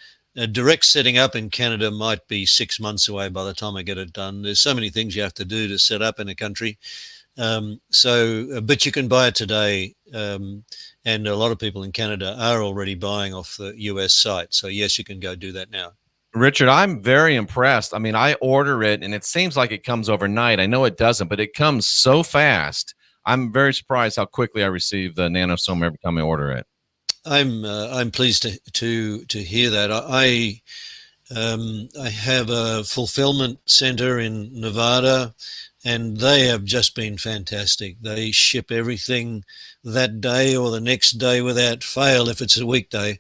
Direct setting up in Canada might be 6 months away by the time I get it done. There's so many things you have to do to set up in a country. But you can buy it today. And a lot of people in Canada are already buying off the US site. So yes, you can go do that now. Richard, I'm very impressed. I mean, I order it and it seems like it comes overnight. I know it doesn't, but it comes so fast. I'm very surprised how quickly I receive the Nanosoma every time I order it. I'm pleased to hear that. I have a fulfillment center in Nevada, and they have just been fantastic. They ship everything that day or the next day without fail if it's a weekday,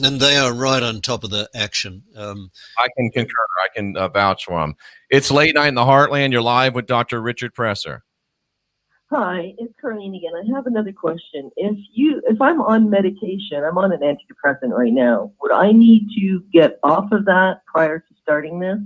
and they are right on top of the action. I can concur. I can vouch for them. It's late night in the Heartland. You're live with Dr. Richard Presser. Hi, it's Carlene again. I have another question. If I'm on medication, I'm on an antidepressant right now, would I need to get off of that prior to starting this?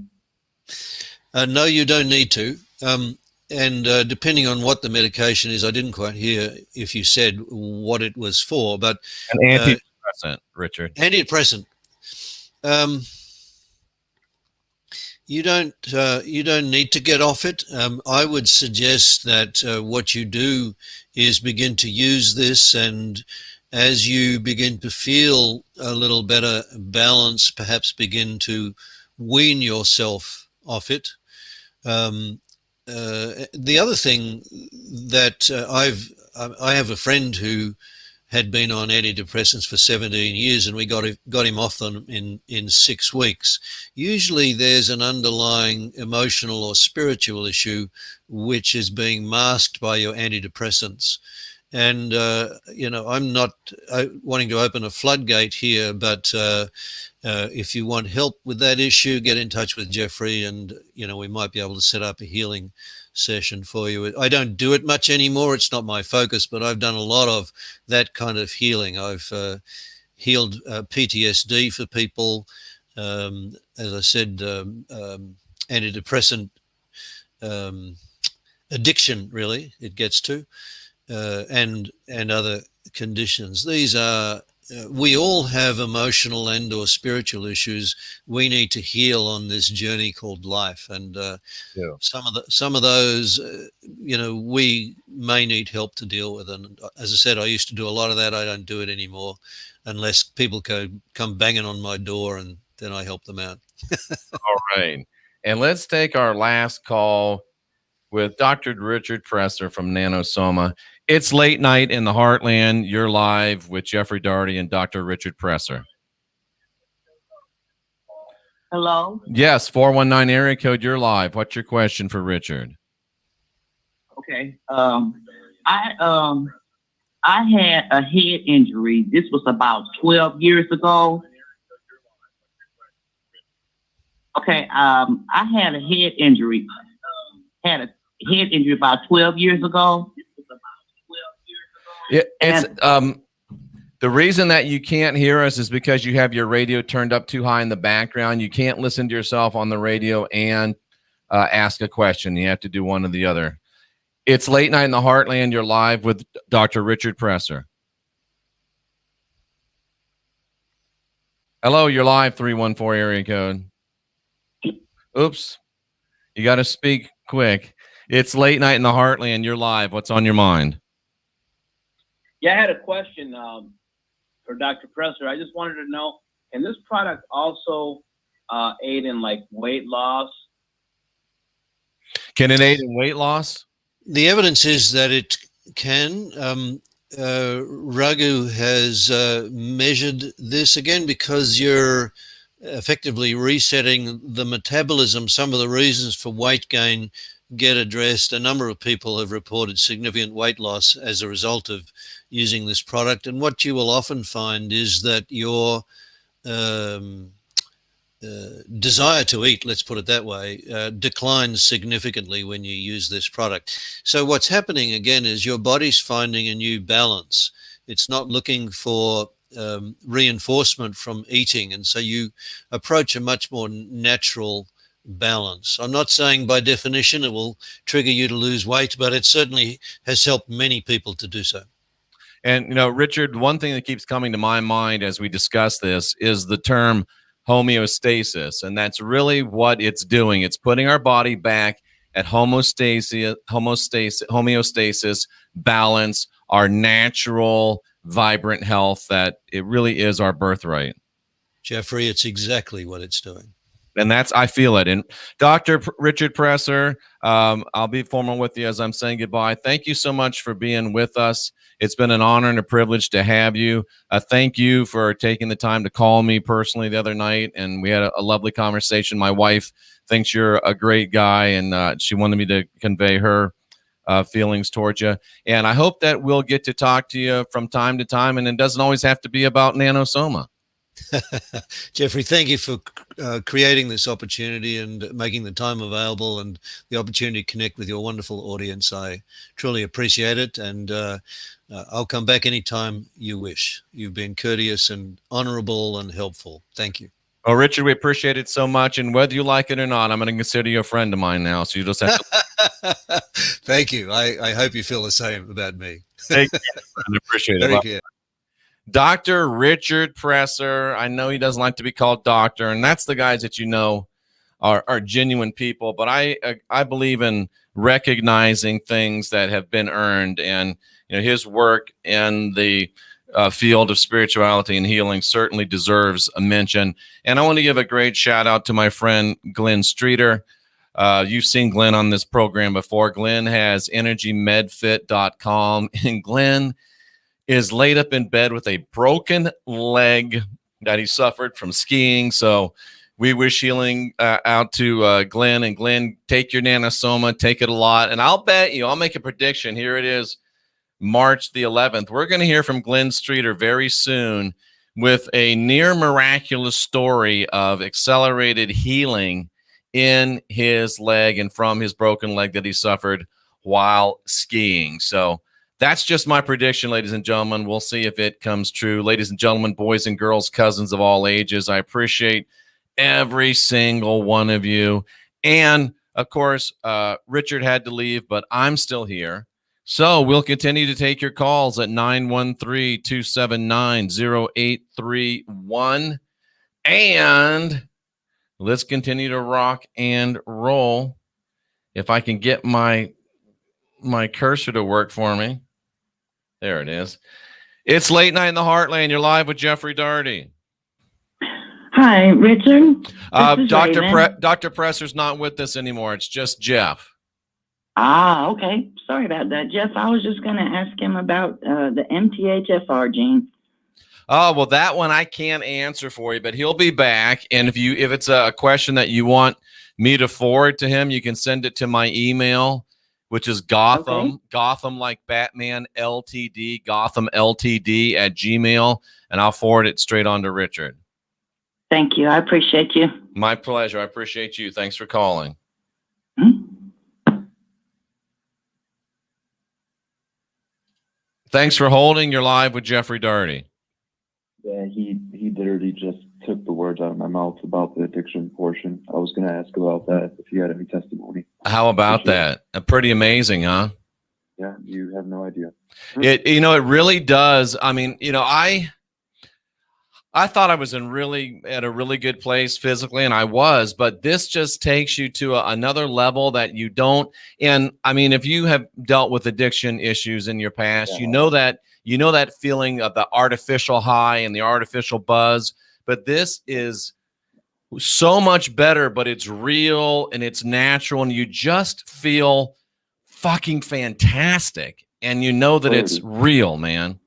No, you don't need to. And depending on what the medication is, I didn't quite hear if you said what it was for, but an antidepressant, Richard. Antidepressant. You don't need to get off it. I would suggest that what you do is begin to use this, and as you begin to feel a little better balance, perhaps begin to wean yourself off it. The other thing that I have a friend who had been on antidepressants for 17 years, and we got him off them in 6 weeks. Usually there's an underlying emotional or spiritual issue which is being masked by your antidepressants. And, I'm not wanting to open a floodgate here, but if you want help with that issue, get in touch with Jeffrey, and, we might be able to set up a healing session for you. I don't do it much anymore. It's not my focus, but I've done a lot of that kind of healing. I've healed PTSD for people. As I said, antidepressant addiction, really, it gets to. And other conditions. These are, we all have emotional and or spiritual issues we need to heal on this journey called life. And some of those, we may need help to deal with. And as I said, I used to do a lot of that. I don't do it anymore unless people come banging on my door, and then I help them out. All right. And let's take our last call with Dr. Richard Presser from Nanosoma. It's late night in the Heartland. You're live with Jeffrey Daugherty and Dr. Richard Presser. Hello? Yes, 419 area code. You're live. What's your question for Richard? Okay. I had a head injury. This was about 12 years ago. Okay. I had a head injury. About 12 years ago. It's the reason that you can't hear us is because you have your radio turned up too high in the background. You can't listen to yourself on the radio and ask a question. You have to do one or the other. It's late night in the Heartland. You're live with Dr. Richard Presser. Hello, you're live, 314 area code. Oops. You got to speak quick. It's late night in the Heartland. You're live. What's on your mind? Yeah, I had a question for Dr. Presser. I just wanted to know, can this product also aid in like weight loss? Can it aid in weight loss? The evidence is that it can. Raghu has measured this again because you're effectively resetting the metabolism. Some of the reasons for weight gain get addressed. A number of people have reported significant weight loss as a result of using this product. And what you will often find is that your desire to eat, let's put it that way, declines significantly when you use this product. So what's happening again is your body's finding a new balance. It's not looking for reinforcement from eating. And so you approach a much more natural balance. I'm not saying by definition it will trigger you to lose weight, but it certainly has helped many people to do so. And, Richard, one thing that keeps coming to my mind as we discuss this is the term homeostasis. And that's really what it's doing. It's putting our body back at homeostasis, balance, our natural, vibrant health, that it really is our birthright. Jeffrey, it's exactly what it's doing. And I feel it. And Dr. Richard Presser, I'll be formal with you as I'm saying goodbye. Thank you so much for being with us. It's been an honor and a privilege to have you. Thank you for taking the time to call me personally the other night, and we had a lovely conversation. My wife thinks you're a great guy, and she wanted me to convey her feelings towards you. And I hope that we'll get to talk to you from time to time, and it doesn't always have to be about Nanosoma. Jeffrey, thank you for creating this opportunity and making the time available and the opportunity to connect with your wonderful audience. I truly appreciate it, and I'll come back anytime you wish. You've been courteous and honorable and helpful. Thank you. Well, Richard, we appreciate it so much, and whether you like it or not, I'm going to consider you a friend of mine now, so you just have to... Thank you. I hope you feel the same about me. Take care. I appreciate it. Very good. Dr. Richard Presser. I know he doesn't like to be called doctor, and that's the guys that are genuine people. But I believe in recognizing things that have been earned, and his work in the field of spirituality and healing certainly deserves a mention. And I want to give a great shout out to my friend Glenn Streeter. You've seen Glenn on this program before. Glenn has energymedfit.com, and Glenn is laid up in bed with a broken leg that he suffered from skiing. So we wish healing out to Glenn. And Glenn, take your Nanosoma, take it a lot. And I'll bet you, I'll make a prediction. Here it is, March the 11th. We're going to hear from Glenn Streeter very soon with a near miraculous story of accelerated healing in his leg and from his broken leg that he suffered while skiing. So that's just my prediction, ladies and gentlemen. We'll see if it comes true. Ladies and gentlemen, boys and girls, cousins of all ages, I appreciate every single one of you. And, of course, Richard had to leave, but I'm still here. So we'll continue to take your calls at 913-279-0831. And let's continue to rock and roll. If I can get my cursor to work for me. There it is. It's Late Night in the Heartland. You're live with Jeffrey Daugherty. Hi, Richard. Dr. Presser's not with us anymore. It's just Jeff. Ah, okay. Sorry about that, Jeff. I was just going to ask him about the MTHFR gene. Oh, well, that one I can't answer for you, but he'll be back. And if it's a question that you want me to forward to him, you can send it to my email, which is Gotham like Batman LTD, Gotham LTD at Gmail, and I'll forward it straight on to Richard. Thank you. I appreciate you. My pleasure. I appreciate you. Thanks for calling. Thanks for holding. You're live with Jeffrey Daugherty. Yeah, he literally just took the words out of my mouth about the addiction portion. I was going to ask about that if you had any testimony. How about that? Pretty amazing, huh? Yeah, you have no idea. It really does. I mean, I thought I was at a really good place physically, and I was, but this just takes you to another level that you don't. And I mean, if you have dealt with addiction issues in your past, Yeah. you know that feeling of the artificial high and the artificial buzz, but this is so much better, but it's real and it's natural, and you just feel fucking fantastic, and you know that it's real, man.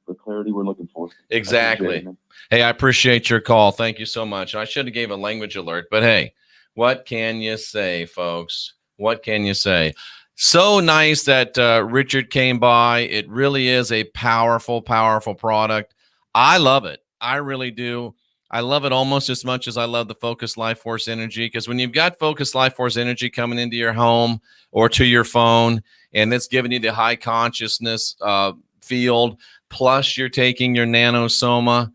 The clarity we're looking for. Exactly. Hey, I appreciate your call. Thank you so much. I should have gave a language alert, but hey, what can you say, folks? What can you say? So nice that Richard came by. It really is a powerful, powerful product. I love it. I really do. I love it almost as much as I love the Focus Life Force Energy, because when you've got Focus Life Force Energy coming into your home or to your phone, and it's giving you the high consciousness field, plus you're taking your Nanosoma,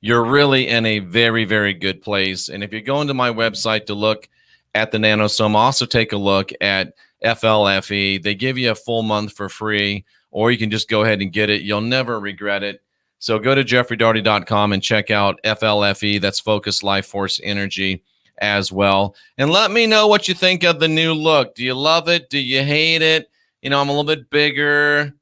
you're really in a very, very good place. And if you go into my website to look at the Nanosoma, also take a look at FLFE. They give you a full month for free, or you can just go ahead and get it. You'll never regret it. So go to jeffreydaugherty.com and check out FLFE. That's Focused Life Force Energy as well. And let me know what you think of the new look. Do you love it? Do you hate it? You know, I'm a little bit bigger.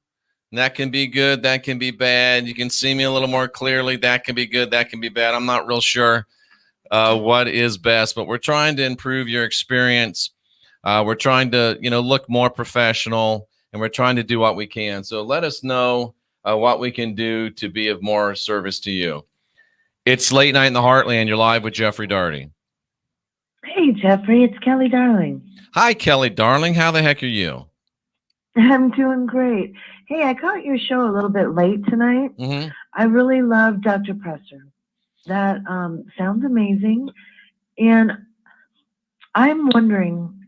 That can be good. That can be bad. You can see me a little more clearly. That can be good. That can be bad. I'm not real sure what is best, but we're trying to improve your experience. We're trying to, look more professional, and we're trying to do what we can. So let us know what we can do to be of more service to you. It's Late Night in the Heartland. You're live with Jeffrey Daugherty. Hey, Jeffrey, it's Kelly Darling. Hi, Kelly Darling. How the heck are you? I'm doing great. Hey, I caught your show a little bit late tonight. Mm-hmm. I really love Dr. Presser. That sounds amazing. And I'm wondering,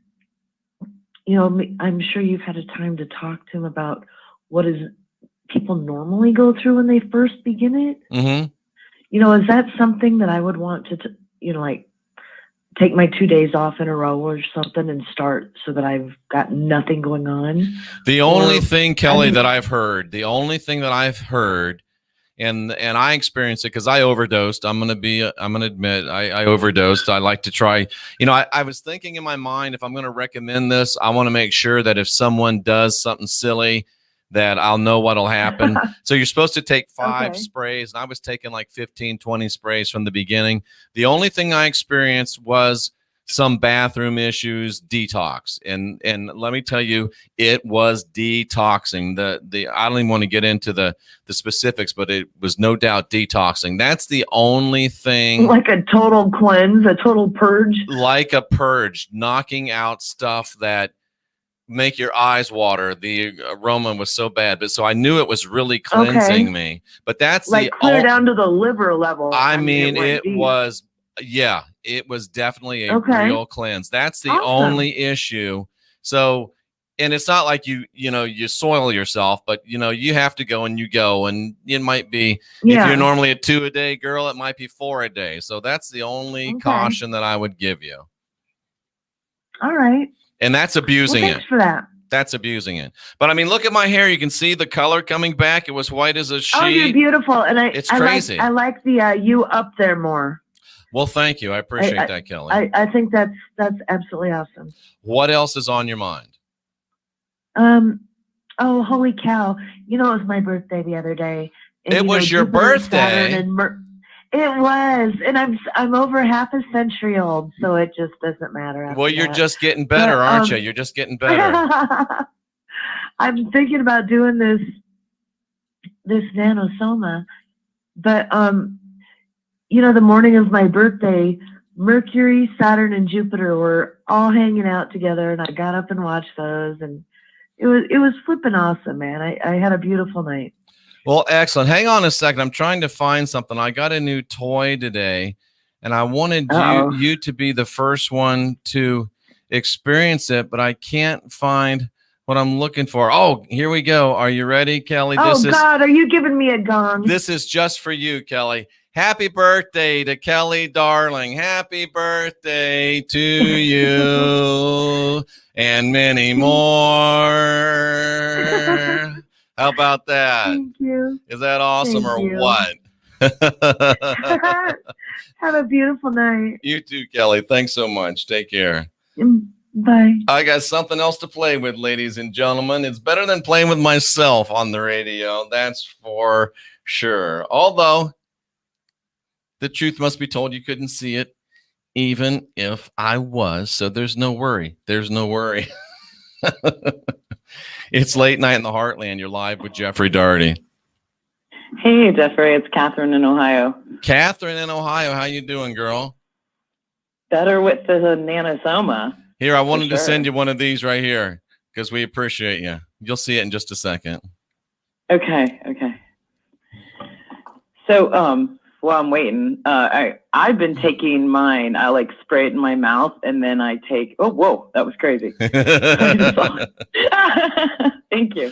I'm sure you've had a time to talk to him about what is people normally go through when they first begin it. Mm-hmm. Is that something that I would want to, take my 2 days off in a row or something and start so that I've got nothing going on? The only thing, Kelly, that I've heard, and I experienced it because I overdosed. I'm going to admit I overdosed. I like to try, I was thinking in my mind, if I'm going to recommend this, I want to make sure that if someone does something silly, that I'll know what'll happen. So you're supposed to take 5 sprays, and I was taking like 15, 20 sprays from the beginning. The only thing I experienced was some bathroom issues, detox. And let me tell you, it was detoxing. I don't even want to get into the specifics, but it was no doubt detoxing. That's the only thing. Like a total cleanse, a total purge? Like a purge, knocking out stuff that make your eyes water. The aroma was so bad, but so I knew it was really cleansing me. But that's like clear down to the liver level. I mean, it was definitely a real cleanse. That's the only issue. So, and it's not like you soil yourself, but you have to go and you go, and it might be, if you're normally a 2 a day girl, it might be 4 a day. So that's the only caution that I would give you. All right. And that's abusing thanks for that. That's abusing it. But I mean, look at my hair. You can see the color coming back. It was white as a sheet. Oh, you're beautiful. And it's crazy. I like the you up there more. Well, thank you. I appreciate that, Kelly. I think that's absolutely awesome. What else is on your mind? Oh, holy cow. It was my birthday the other day. And, it was your birthday. It was, and I'm over half a century old, so it just doesn't matter. Well, you're just getting better, aren't you? You're just getting better. I'm thinking about doing this Nanosoma, but the morning of my birthday, Mercury, Saturn, and Jupiter were all hanging out together, and I got up and watched those, and it was flipping awesome, man. I had a beautiful night. Well, excellent. Hang on a second. I'm trying to find something. I got a new toy today, and I wanted you to be the first one to experience it, but I can't find what I'm looking for. Oh, here we go. Are you ready, Kelly? God, are you giving me a gong? This is just for you, Kelly. Happy birthday to Kelly Darling. Happy birthday to you and many more. How about that? Thank you. Is that awesome what? Have a beautiful night. You too, Kelly. Thanks so much. Take care. Bye. I got something else to play with, ladies and gentlemen. It's better than playing with myself on the radio. That's for sure. Although, the truth must be told, you couldn't see it, even if I was. So there's no worry. There's no worry. It's Late Night in the Heartland. You're live with Jeffrey Daugherty. Hey, Jeffrey. It's Catherine in Ohio. Catherine in Ohio. How you doing, girl? Better with the Nanosoma. Here, I wanted to send you one of these right here because we appreciate you. You'll see it in just a second. Okay. So, while I'm waiting, I've been taking mine. I spray it in my mouth, and then I take. Oh, whoa, that was crazy. Thank you.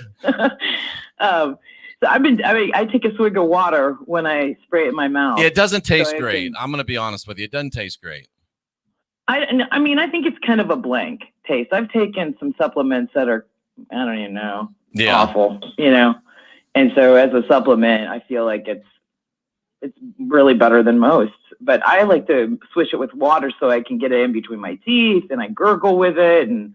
So I take a swig of water when I spray it in my mouth. It doesn't taste So great. I'm going to be honest with you. It doesn't taste great. I mean, I think it's kind of a blank taste. I've taken some supplements that are, I don't even know, awful, you know? And so as a supplement, I feel like it's really better than most. But I like to swish it with water so I can get it in between my teeth, and I gurgle with it, and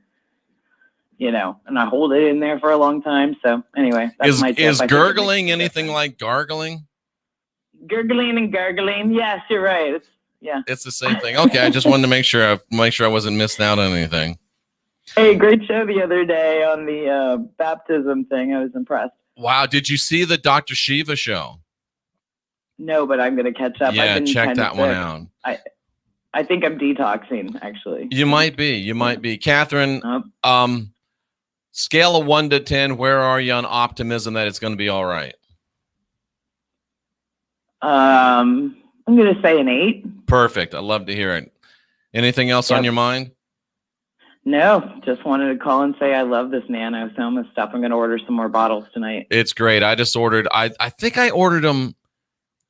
you know, and I hold it in there for a long time. So anyway, that's my tip. Is gurgling anything like gargling? Gurgling and gargling. Yes, you're right. It's the same thing. Okay, I just wanted to make sure I wasn't missing out on anything. Hey, great show the other day on the baptism thing. I was impressed. Wow, did you see the Dr. Shiva show? No, but I'm going to catch up. Yeah, check that one out. I think I'm detoxing, actually. You might be. Catherine, scale of 1 to 10, where are you on optimism that it's going to be all right? I'm going to say an 8. Perfect. I love to hear it. Anything else on your mind? No, just wanted to call and say I love this Nano Soma stuff. I'm going to order some more bottles tonight. It's great. I just ordered, I think I ordered them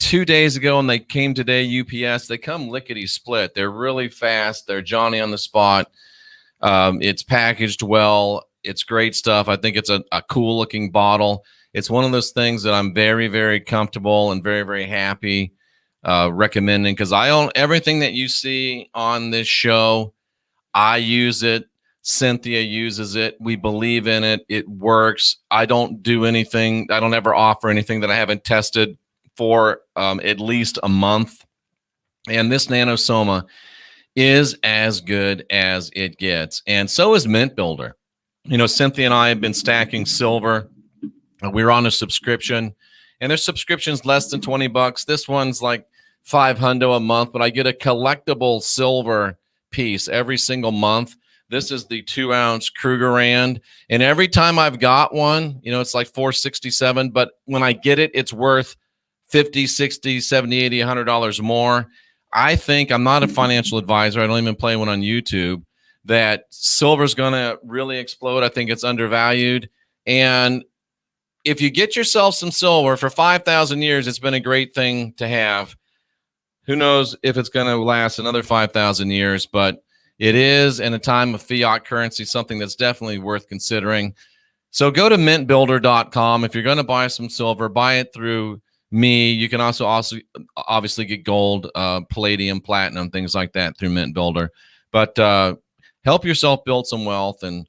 2 days ago and they came today, UPS. They come lickety split. They're really fast. They're Johnny on the spot. It's packaged well. It's great stuff. I think it's a cool looking bottle. It's one of those things that I'm very, very comfortable and very, very happy recommending, because I own everything that you see on this show. I use it. Cynthia uses it. We believe in it. It works. I don't do anything. I don't ever offer anything that I haven't tested for at least a month. And this Nano Soma is as good as it gets. And so is Mint Builder. You know, Cynthia and I have been stacking silver. We're on a subscription, and their subscription's less than $20. This one's like $500 a month, but I get a collectible silver piece every single month. This is the 2-ounce Krugerrand, and every time I've got one, you know, it's like $467, but when I get it, it's worth $50, $60, $70, $80, $100 more. I think, I'm not a financial advisor, I don't even play one on YouTube, that silver's going to really explode. I think it's undervalued. And if you get yourself some silver for 5,000 years, it's been a great thing to have. Who knows if it's going to last another 5,000 years, but it is, in a time of fiat currency, something that's definitely worth considering. So go to mintbuilder.com. If you're going to buy some silver, buy it through me. You can also obviously get gold, palladium, platinum, things like that through Mint Builder. But help yourself build some wealth and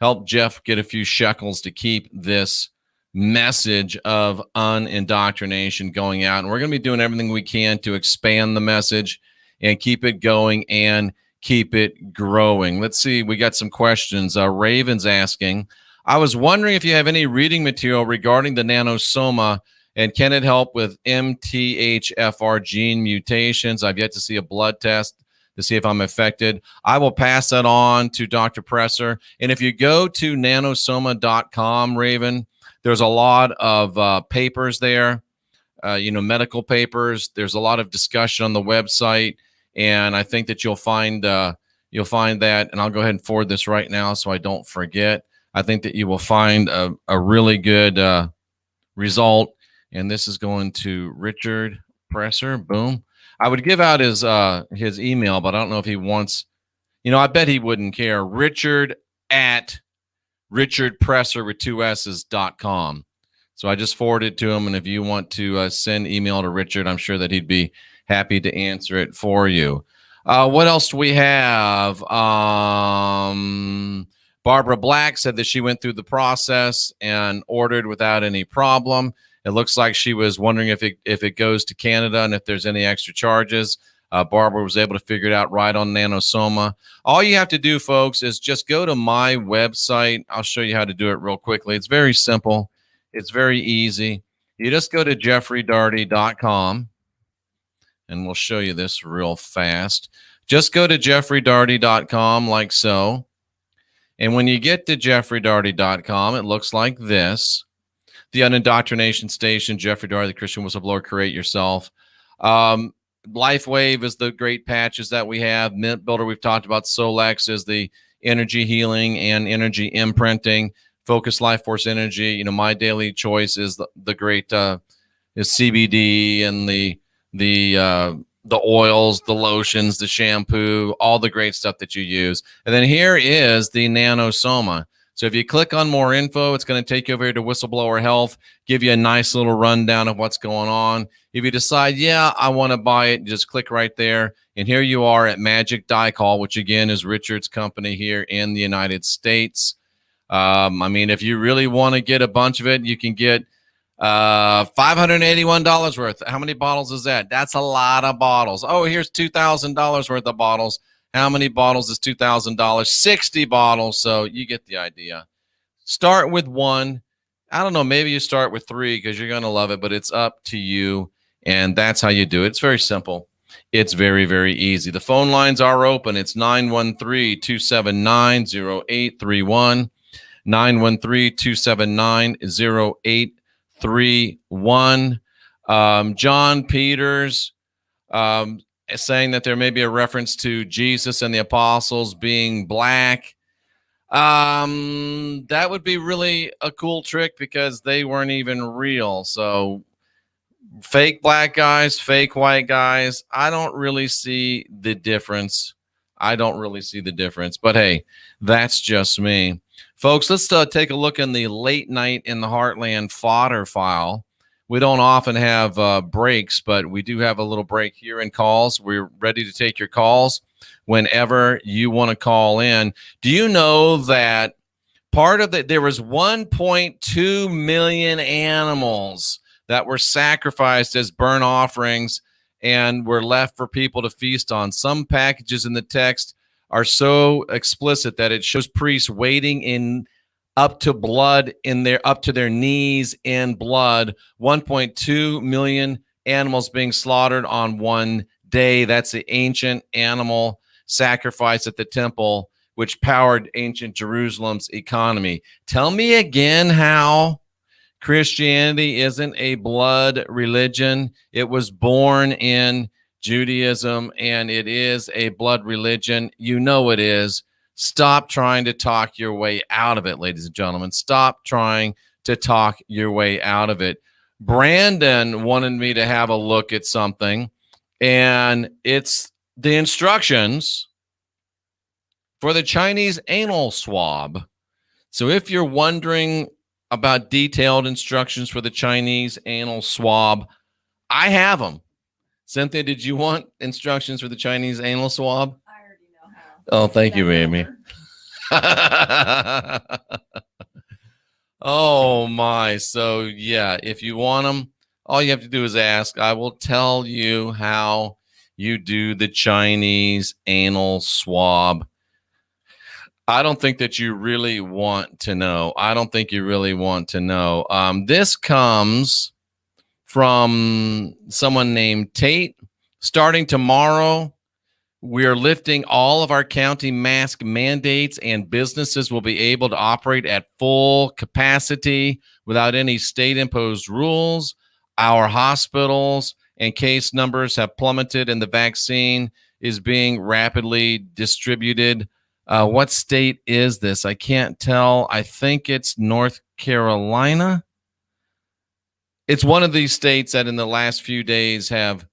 help Jeff get a few shekels to keep this message of unindoctrination going out. And we're going to be doing everything we can to expand the message and keep it going and keep it growing. Let's see. We got some questions. Raven's asking, I was wondering if you have any reading material regarding the Nanosoma, and can it help with MTHFR gene mutations? I've yet to see a blood test to see if I'm affected. I will pass that on to Dr. Presser. And if you go to nanosoma.com, Raven, there's a lot of papers there, medical papers. There's a lot of discussion on the website, and I think that you'll find that, and I'll go ahead and forward this right now so I don't forget. I think that you will find a really good result, and this is going to Richard Presser. Boom. I would give out his email, but I don't know if he wants, I bet he wouldn't care. Richard@RichardPresser with 2 S's.com. So I just forwarded it to him, and if you want to send email to Richard, I'm sure that he'd be happy to answer it for you. What else do we have? Barbara Black said that she went through the process and ordered without any problem. It looks like she was wondering if it goes to Canada and if there's any extra charges. Barbara was able to figure it out right on Nanosoma. All you have to do, folks, is just go to my website. I'll show you how to do it real quickly. It's very simple. It's very easy. You just go to jeffreydarty.com, and we'll show you this real fast. Just go to jeffreydarty.com like so. And when you get to jeffreydarty.com, it looks like this. The Unindoctrination Station, Jeffrey Darty, the Christian Whistleblower, Create Yourself. LifeWave is the great patches that we have. Mint Builder, we've talked about. Solex is the energy healing and energy imprinting. Focus Life Force Energy. You know, my daily choice is the great is CBD and the oils, the lotions, the shampoo, all the great stuff that you use. And then here is the Nano Soma. So if you click on more info, it's going to take you over here to Whistleblower Health, give you a nice little rundown of what's going on. If you decide, yeah, I want to buy it, just click right there. And here you are at Magic Dicol, which again is Richard's company here in the United States. I mean, if you really want to get a bunch of it, you can get $581 worth. How many bottles is that? That's a lot of bottles. Oh, here's $2,000 worth of bottles. How many bottles is $2,000? 60 bottles. So you get the idea. Start with one. I don't know. Maybe you start with three because you're going to love it, but it's up to you. And that's how you do it. It's very simple. It's very, very easy. The phone lines are open. It's 913-279-0831. 913-279-0831. John Peters saying that there may be a reference to Jesus and the apostles being black. That would be really a cool trick because they weren't even real. So fake black guys, fake white guys, I don't really see the difference. But hey, that's just me. Folks, let's take a look in the late night in the Heartland fodder file. We don't often have breaks, but we do have a little break here in calls. We're ready to take your calls whenever you want to call in. Do you know that there was 1.2 million animals that were sacrificed as burnt offerings and were left for people to feast on? Some packages in the text are so explicit that it shows priests wading up to their knees in blood. 1.2 million animals being slaughtered on one day. That's the ancient animal sacrifice at the temple, which powered ancient Jerusalem's economy. Tell me again how Christianity isn't a blood religion. It was born in Judaism, and it is a blood religion. You know it is. Stop trying to talk your way out of it, ladies and gentlemen. Stop trying to talk your way out of it. Brandon wanted me to have a look at something, and it's the instructions for the Chinese anal swab. So if you're wondering about detailed instructions for the Chinese anal swab, I have them. Cynthia, did you want instructions for the Chinese anal swab? I already know how. Oh, thank you, Amy. Oh, my. So, yeah, if you want them, all you have to do is ask. I will tell you how you do the Chinese anal swab. I don't think that you really want to know. This comes from someone named Tate. Starting tomorrow, we're lifting all of our county mask mandates, and businesses will be able to operate at full capacity without any state-imposed rules. Our hospitals and case numbers have plummeted, and the vaccine is being rapidly distributed. What state is this? I can't tell. I think it's North Carolina. It's one of these states that in the last few days have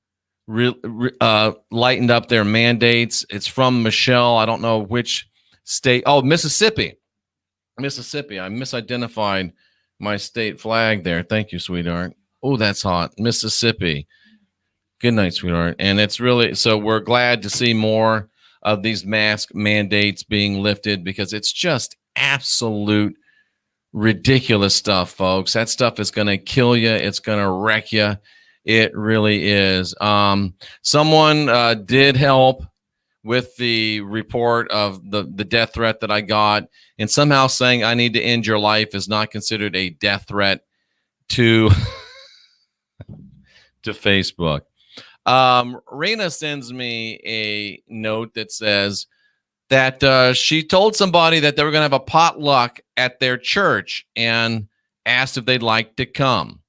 lightened up their mandates. It's from Michelle. I don't know which state. Oh, Mississippi. I misidentified my state flag there. Thank you, sweetheart. Oh, that's hot. Mississippi. Good night, sweetheart. And it's really, so we're glad to see more of these mask mandates being lifted because it's just absolute ridiculous stuff, folks. That stuff is going to kill you. It's going to wreck you. It really is. Someone did help with the report of the death threat that I got, and somehow saying I need to end your life is not considered a death threat to to Facebook. Rena sends me a note that says that she told somebody that they were going to have a potluck at their church and asked if they'd like to come.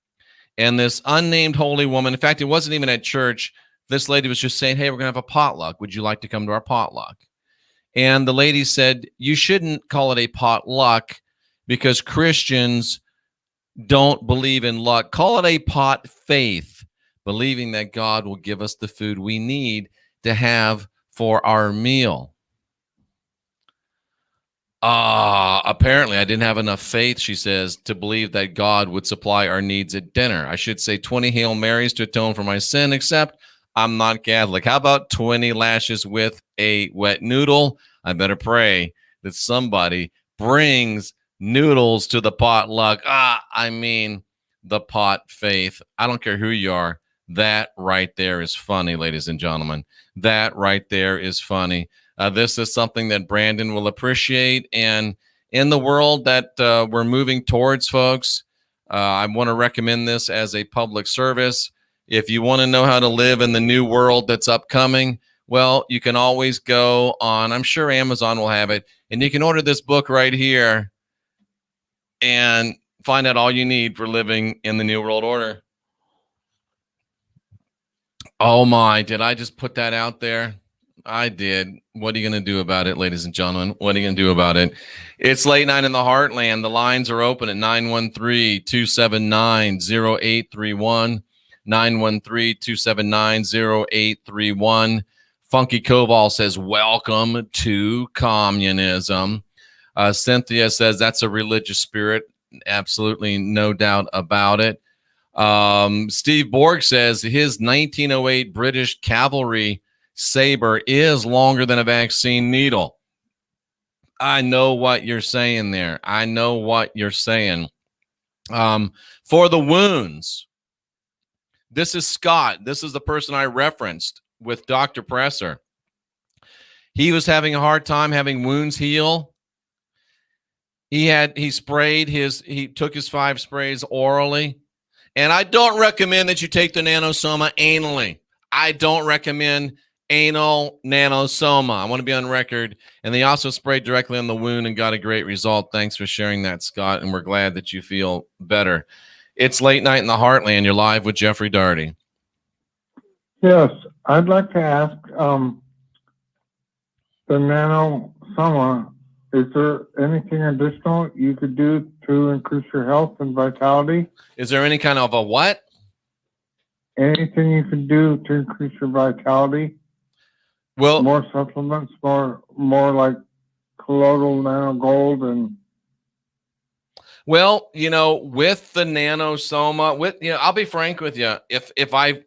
And this unnamed holy woman, in fact, it wasn't even at church. This lady was just saying, hey, we're going to have a potluck. Would you like to come to our potluck? And the lady said, you shouldn't call it a potluck because Christians don't believe in luck. Call it a pot faith, believing that God will give us the food we need to have for our meal. Apparently I didn't have enough faith, she says, to believe that God would supply our needs at dinner. I should say 20 Hail Marys to atone for my sin, except I'm not Catholic. How about 20 lashes with a wet noodle? I better pray that somebody brings noodles to the potluck. I mean, the pot faith. I don't care who you are. That right there is funny, ladies and gentlemen. That right there is funny. This is something that Brandon will appreciate. And in the world that we're moving towards, folks, I want to recommend this as a public service. If you want to know how to live in the new world that's upcoming, well, you can always go on, I'm sure Amazon will have it, and you can order this book right here and find out all you need for living in the new world order. Oh my, did I just put that out there? I did. What are you going to do about it, ladies and gentlemen? What are you going to do about it? It's late night in the heartland. The lines are open at 913-279-0831. 913-279-0831. Funky Koval says, welcome to communism. Cynthia says, that's a religious spirit. Absolutely no doubt about it. Steve Borg says his 1908 British cavalry saber is longer than a vaccine needle. I know what you're saying there. I know what you're saying. For the wounds, this is Scott. This is the person I referenced with Dr. Presser. He was having a hard time having wounds heal. He took his 5 sprays orally. And I don't recommend that you take the Nanosoma anally. I don't recommend anal Nanosoma. I want to be on record. And they also sprayed directly on the wound and got a great result. Thanks for sharing that, Scott. And we're glad that you feel better. It's late night in the heartland. You're live with Jeffrey Daugherty. Yes, I'd like to ask the Nanosoma, is there anything additional you could do to increase your health and vitality? Is there any kind of a what? Anything you can do to increase your vitality? Well, more supplements, more like colloidal nano gold and. Well, with the Nanosoma, I'll be frank with you. If I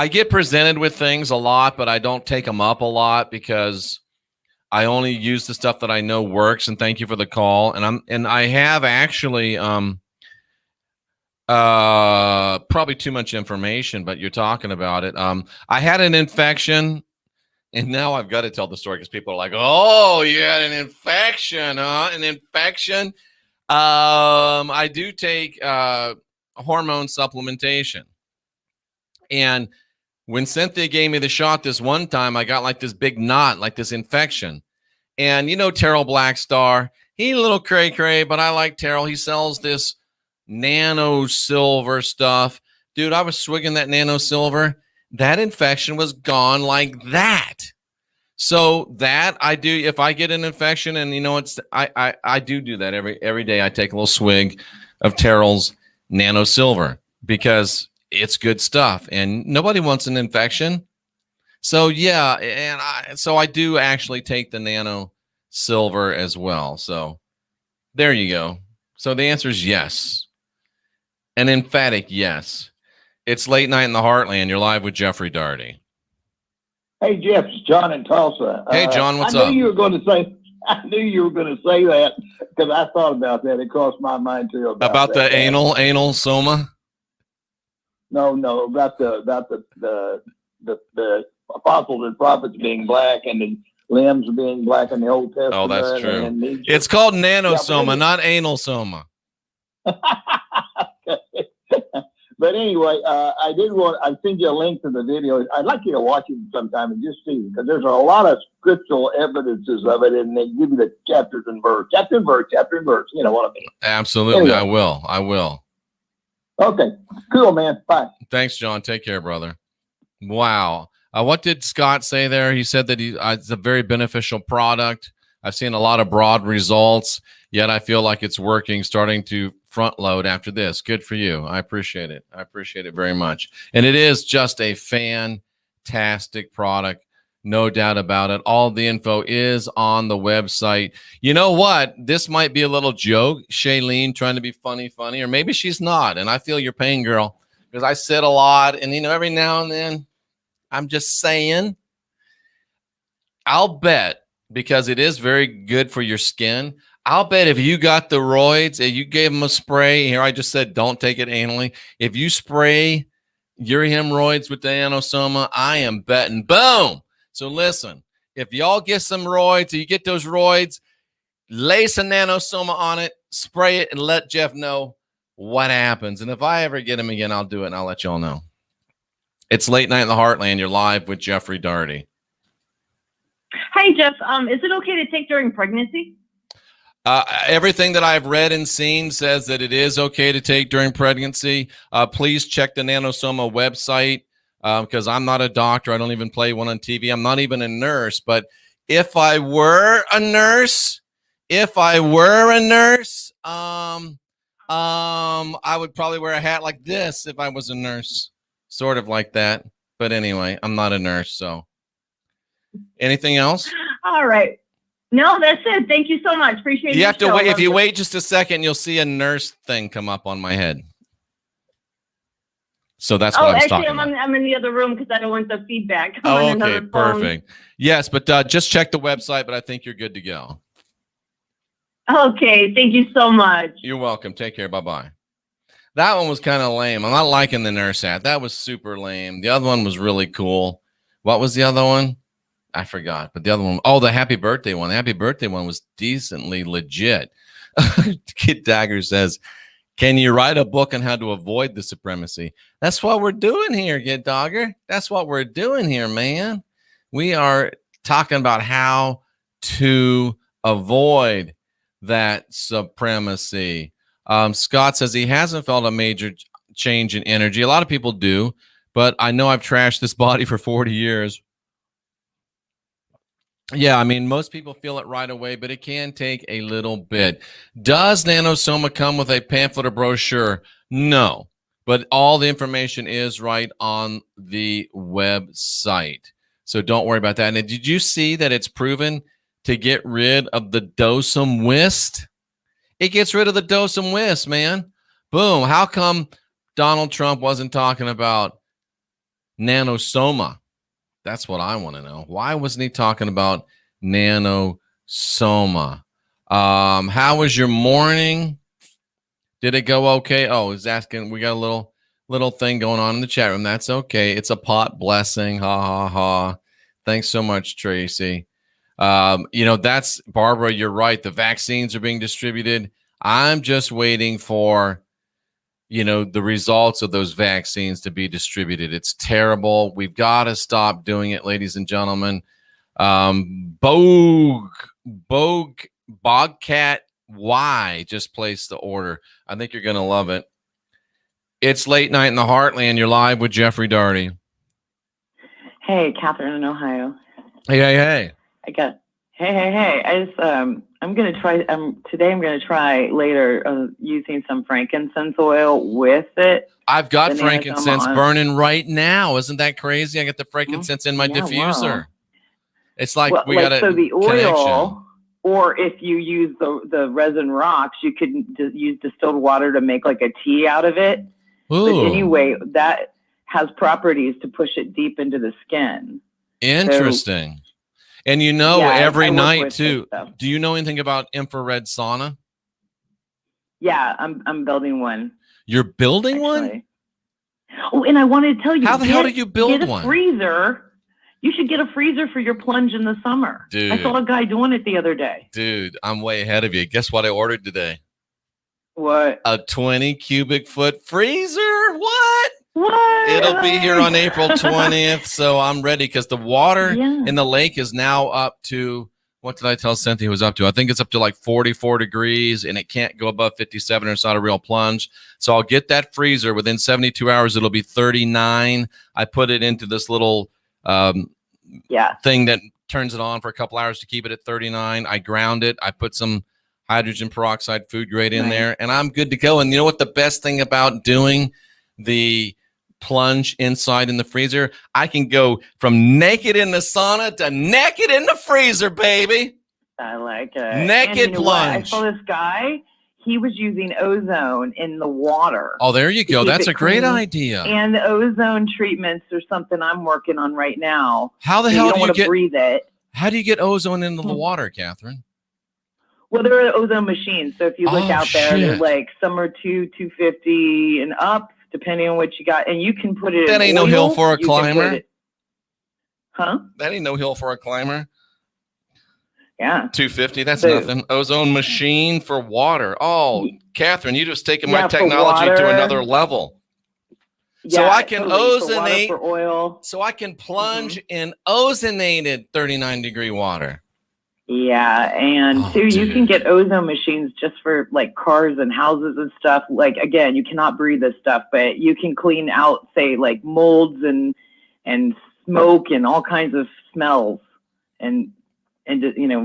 get presented with things a lot, but I don't take them up a lot because I only use the stuff that I know works. And thank you for the call. And I have actually probably too much information, but you're talking about it. I had an infection. And now I've got to tell the story because people are like, oh, you had an infection, huh? An infection? I do take hormone supplementation. And when Cynthia gave me the shot this one time, I got like this big knot, like this infection. And Terrell Blackstar, he's a little cray-cray, but I like Terrell. He sells this nano silver stuff. Dude, I was swigging that nano silver. That infection was gone like that. So that I do, if I get an infection, and I do that every day. I take a little swig of Terrell's nano silver because it's good stuff, and nobody wants an infection. So yeah, and I do actually take the nano silver as well. So there you go. So the answer is yes, an emphatic yes. It's late night in the heartland. You're live with Jeffrey Daugherty. Hey, Jeff, it's John in Tulsa. Hey, John, what's up? I knew you were going to say that because I thought about that. It crossed my mind too. About the anal soma? No, about the apostles and prophets being black and the limbs being black in the Old Testament. Oh, that's true. It's called Nanosoma, not anal soma. But anyway, I sent you a link to the video. I'd like you to watch it sometime and just see, because there's a lot of scriptural evidences of it, and they give you the chapter and verse. You know what I mean? Absolutely, anyway. I will. Okay, cool, man. Bye. Thanks, John. Take care, brother. Wow. What did Scott say there? He said that it's a very beneficial product. I've seen a lot of broad results. Yet I feel like it's working, starting to front load after this. Good for you. I appreciate it. I appreciate it very much. And it is just a fantastic product. No doubt about it. All the info is on the website. You know what? This might be a little joke. Shailene trying to be funny, or maybe she's not. And I feel your pain, girl, because I sit a lot. And, every now and then I'm just saying, I'll bet, because it is very good for your skin, I'll bet if you got the roids and you gave them a spray, here I just said don't take it anally. If you spray your hemorrhoids with the Nanosoma, I am betting boom. So listen, if y'all get some roids, or you get those roids, lay some Nanosoma on it, spray it, and let Jeff know what happens. And if I ever get him again, I'll do it, and I'll let y'all know. It's Late Night in the Heartland. You're live with Jeffrey Daugherty. Hi, Jeff. Is it okay to take during pregnancy? Everything that I've read and seen says that it is okay to take during pregnancy. Please check the Nanosoma website, because I'm not a doctor. I don't even play one on TV. I'm not even a nurse. But if I were a nurse, I would probably wear a hat like this if I was a nurse, sort of like that. But anyway, I'm not a nurse. So anything else? All right. No, that's it. Thank you so much. Appreciate it. You have to wait. If you wait just a second, you'll see a nurse thing come up on my head. So that's what I was talking about. I'm in the other room because I don't want the feedback. Oh, okay, perfect. Yes, but just check the website, but I think you're good to go. Okay, thank you so much. You're welcome. Take care. Bye-bye. That one was kind of lame. I'm not liking the nurse hat. That was super lame. The other one was really cool. What was the other one? I forgot. But the other one, the happy birthday one. The happy birthday one was decently legit. Kid Dagger says, can you write a book on how to avoid the supremacy? That's what we're doing here, Kid Dogger. That's what we're doing here, man. We are talking about how to avoid that supremacy. Scott says he hasn't felt a major change in energy. A lot of people do, but I know I've trashed this body for 40 years. Yeah, I mean, most people feel it right away, but it can take a little bit. Does Nanosoma come with a pamphlet or brochure? No, but all the information is right on the website. So don't worry about that. And did you see that it's proven to get rid of the dosum whist? It gets rid of the dosum whist, man. Boom. How come Donald Trump wasn't talking about Nanosoma? That's what I want to know. Why wasn't he talking about Nanosoma? How was your morning? Did it go okay? Oh, he's asking. We got a little thing going on in the chat room. That's okay. It's a pot blessing. Ha ha ha. Thanks so much, Tracy. That's Barbara. You're right. The vaccines are being distributed. I'm just waiting for the results of those vaccines to be distributed. It's terrible. We've got to stop doing it, ladies and gentlemen. Bogcat Y just placed the order. I think you're going to love it. It's Late Night in the Heartland. You're live with Jeffrey Daugherty. Hey, Catherine in Ohio. Hey. Hey. I just, I'm going to try, today I'm going to try later using some frankincense oil with it. I've got frankincense burning right now. Isn't that crazy? I got the frankincense in my diffuser. Wow. It's like we got so the oil, connection. Or if you use the resin rocks, you could use distilled water to make like a tea out of it. Ooh. But anyway, that has properties to push it deep into the skin. Interesting. So, and every night too. Do you know anything about infrared sauna? Yeah, I'm building one. You're building one? Oh, and I wanted to tell you. How the hell do you build one? Get a freezer. You should get a freezer for your plunge in the summer. Dude. I saw a guy doing it the other day. Dude, I'm way ahead of you. Guess what I ordered today? What? A 20 cubic foot freezer. What? What? It'll be here on April 20th, so I'm ready because the water in the lake is now up to, what did I tell Cynthia it was up to? I think it's up to like 44 degrees, and it can't go above 57 or it's not a real plunge. So I'll get that freezer. Within 72 hours, it'll be 39. I put it into this little thing that turns it on for a couple hours to keep it at 39. I ground it. I put some hydrogen peroxide food grade in there, and I'm good to go. And you know what the best thing about doing the plunge inside in the freezer? I can go from naked in the sauna to naked in the freezer, baby. I like it. Naked and you know plunge. What? I saw this guy. He was using ozone in the water. Oh, there you go. That's a great idea. And the ozone treatments are something I'm working on right now. How the hell you do you get breathe it? How do you get ozone into the water, Catherine? Well, there are ozone machines. So if you look out there, they're like some are 250 and up, depending on what you got. And you can put it That in ain't oil, no hill for a you can climber. put it- Huh? That ain't no hill for a climber. Yeah. 250, that's nothing. Ozone machine for water. Oh, Catherine, you just taken my for technology to water. another level. So Yeah, I can totally. For water, ozonate. for oil. So I can plunge in ozonated 39-degree water. Yeah, and you can get ozone machines just for like cars and houses and stuff. Like again, you cannot breathe this stuff, but you can clean out, say, like molds and smoke and all kinds of smells and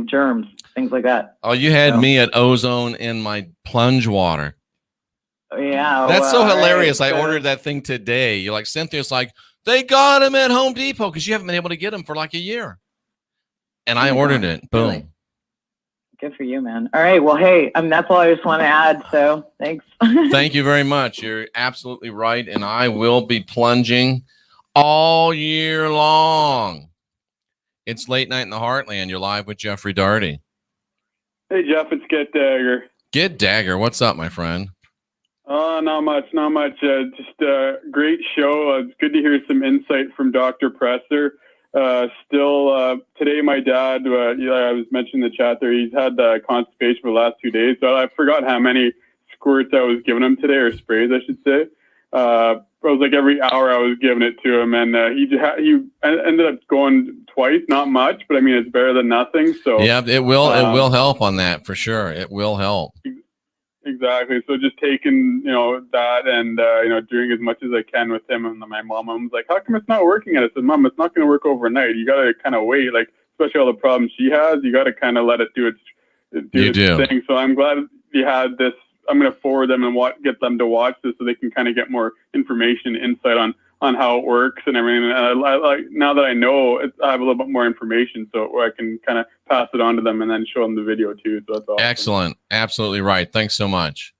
germs, things like that. Oh, you had me at ozone in my plunge water. Yeah, That's so hilarious. right, I ordered that thing today. You're like, Cynthia's like, they got them at Home Depot because you haven't been able to get them for like a year. And I ordered it. Boom. Really? Good for you, man. All right. Well, hey, that's all I just want to add. So thanks. Thank you very much. You're absolutely right. And I will be plunging all year long. It's Late Night in the Heartland. You're live with Jeffrey Daugherty. Hey, Jeff, it's Get Dagger. Get Dagger. What's up, my friend? Not much. Just a great show. It's good to hear some insight from Dr. Presser. Today, my dad, I was mentioning in the chat there, he's had constipation for the last 2 days. So I forgot how many squirts I was giving him today, or sprays, I should say. It was like every hour I was giving it to him, and he ended up going twice. Not much, but I mean, it's better than nothing. So yeah, it will help on that for sure. It will help. Exactly. So just taking, that and, doing as much as I can with him. And my mom was like, how come it's not working? And I said, Mom, it's not going to work overnight. You got to kind of wait, like, especially all the problems she has. You got to kind of let it do its thing. So I'm glad you had this. I'm going to forward them and get them to watch this so they can kind of get more information, insight on how it works and everything. And I now that I know, I have a little bit more information, so I can kind of pass it on to them and then show them the video too. So that's awesome. Excellent. Absolutely right. Thanks so much.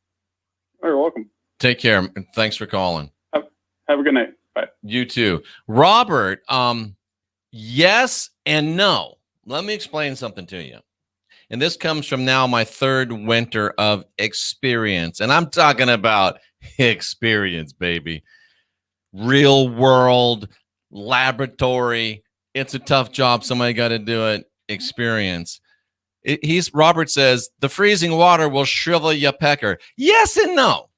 You're welcome. Take care. Thanks for calling. Have a good night. Bye. You too. Robert, yes and no. Let me explain something to you. And this comes from now my third winter of experience. And I'm talking about experience, baby. Real world, laboratory. It's a tough job. Somebody got to do it. Experience. Robert says, the freezing water will shrivel your pecker. Yes and no.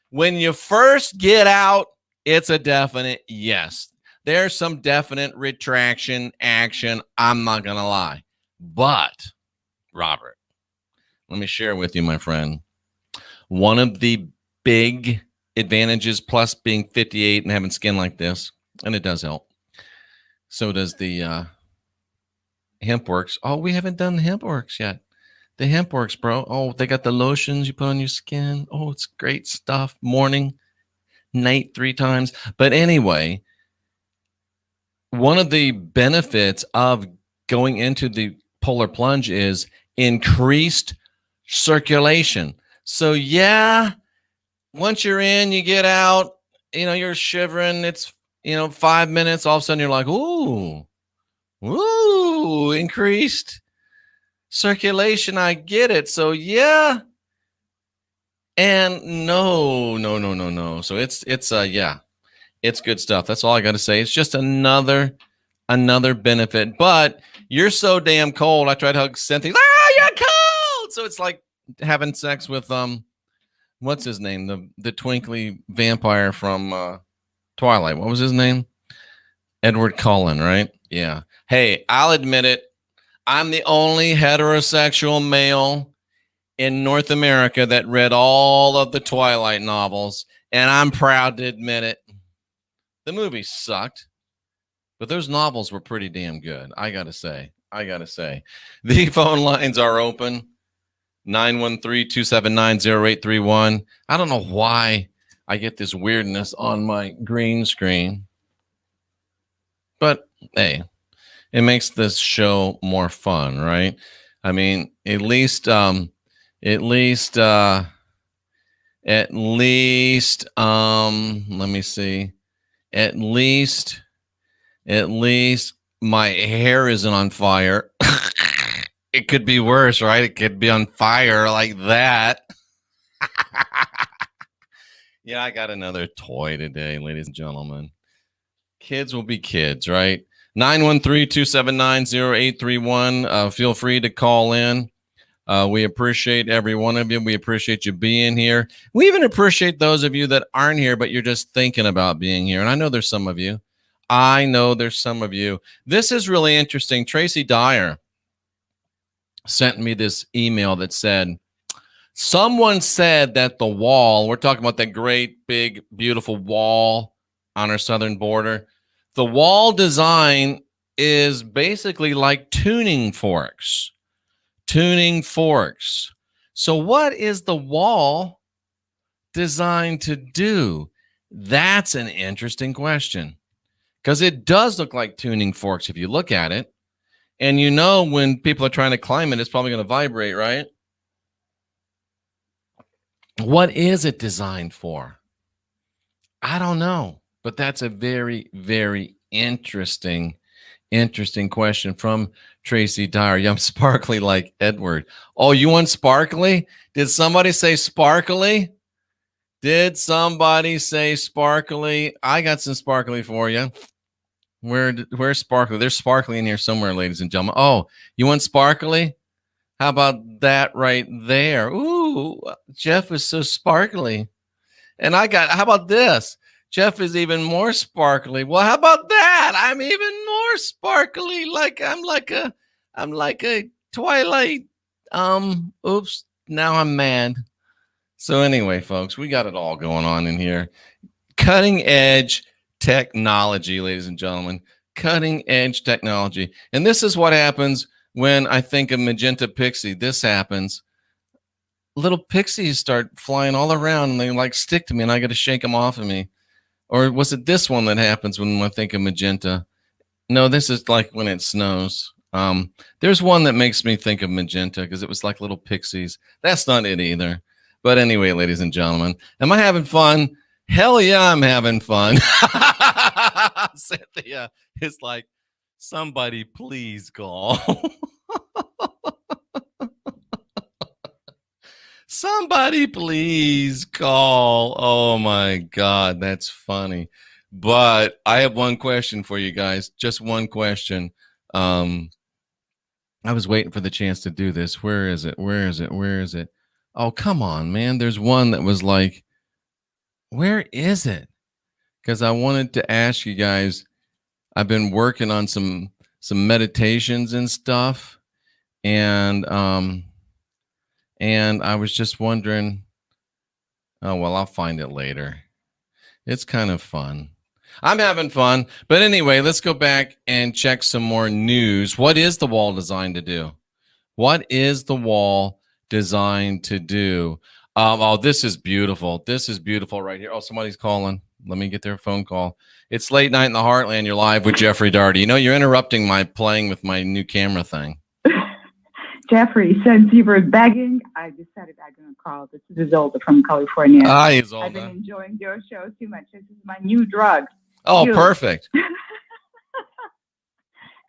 When you first get out, it's a definite yes. There's some definite retraction action. I'm not going to lie. But Robert, let me share with you, my friend. One of the big advantages, plus being 58 and having skin like this, and it does help. So does the hemp works. Oh, we haven't done the hemp works yet. The hemp works, bro. Oh, they got the lotions you put on your skin. Oh, it's great stuff. Morning, night, 3 times. But anyway, one of the benefits of going into the polar plunge is increased circulation. So yeah, once you're in, you get out, you're shivering. It's, 5 minutes. All of a sudden you're like, ooh, increased circulation. I get it. So yeah. And no. So it's good stuff. That's all I got to say. It's just another benefit, but you're so damn cold. I tried to hug Cynthia. You're cold. So it's like having sex with, what's his name? The twinkly vampire from, Twilight. What was his name? Edward Cullen, right? Yeah. Hey, I'll admit it. I'm the only heterosexual male in North America that read all of the Twilight novels, and I'm proud to admit it. The movie sucked, but those novels were pretty damn good. I gotta say. The phone lines are open. 913-279-0831. I don't know why I get this weirdness on my green screen, but hey, it makes this show more fun, right? I mean, at least let me see. At least my hair isn't on fire. It could be worse, right? It could be on fire like that. Yeah, I got another toy today, ladies and gentlemen. Kids will be kids, right? 913-279-0831. Feel free to call in. We appreciate every one of you. We appreciate you being here. We even appreciate those of you that aren't here, but you're just thinking about being here. And I know there's some of you. This is really interesting. Tracy Dyer sent me this email that said, someone said that the wall, we're talking about that great, big, beautiful wall on our southern border, the wall design is basically like tuning forks. So what is the wall designed to do? That's an interesting question, because it does look like tuning forks if you look at it. And you know, when people are trying to climb it, it's probably going to vibrate, right? What is it designed for? I don't know, but that's a very, very interesting question from Tracy Dyer. Yeah, I'm sparkly like Edward. Oh, you want sparkly? Did somebody say sparkly? I got some sparkly for you. Where's sparkly? There's sparkly in here somewhere, ladies and gentlemen. Oh, you want sparkly? How about that right there? Ooh, Jeff is so sparkly. And how about this? Jeff is even more sparkly. Well, how about that? I'm even more sparkly. I'm like a Twilight. Oops, now I'm mad. So anyway, folks, we got it all going on in here. Cutting edge technology, ladies and gentlemen. Cutting edge technology. And this is what happens when I think of magenta pixie. This happens. Little pixies start flying all around and they like stick to me and I got to shake them off of me. Or was it this one that happens when I think of magenta? No, this is like when it snows. There's one that makes me think of magenta because it was like little pixies. That's not it either. But anyway, ladies and gentlemen, am I having fun? Hell yeah, I'm having fun. Cynthia is like, somebody please call. Somebody please call. Oh my God, that's funny. But I have one question for you guys. Just one question. I was waiting for the chance to do this. Where is it? Oh, come on, man. There's one that was like, where is it? Because I wanted to ask you guys, I've been working on some meditations and stuff. And I was just wondering, oh, well, I'll find it later. It's kind of fun. I'm having fun. But anyway, let's go back and check some more news. What is the wall designed to do? What is the wall designed to do? Oh, this is beautiful. This is beautiful right here. Oh, somebody's calling. Let me get their phone call. It's late night in the Heartland. You're live with Jeffrey Daugherty. You know, you're interrupting my playing with my new camera thing. Jeffrey, since you were begging, I decided I'm going to call. This is Isolde from California. Hi, Isolde. I've been enjoying your show too much. This is my new drug. Oh, perfect.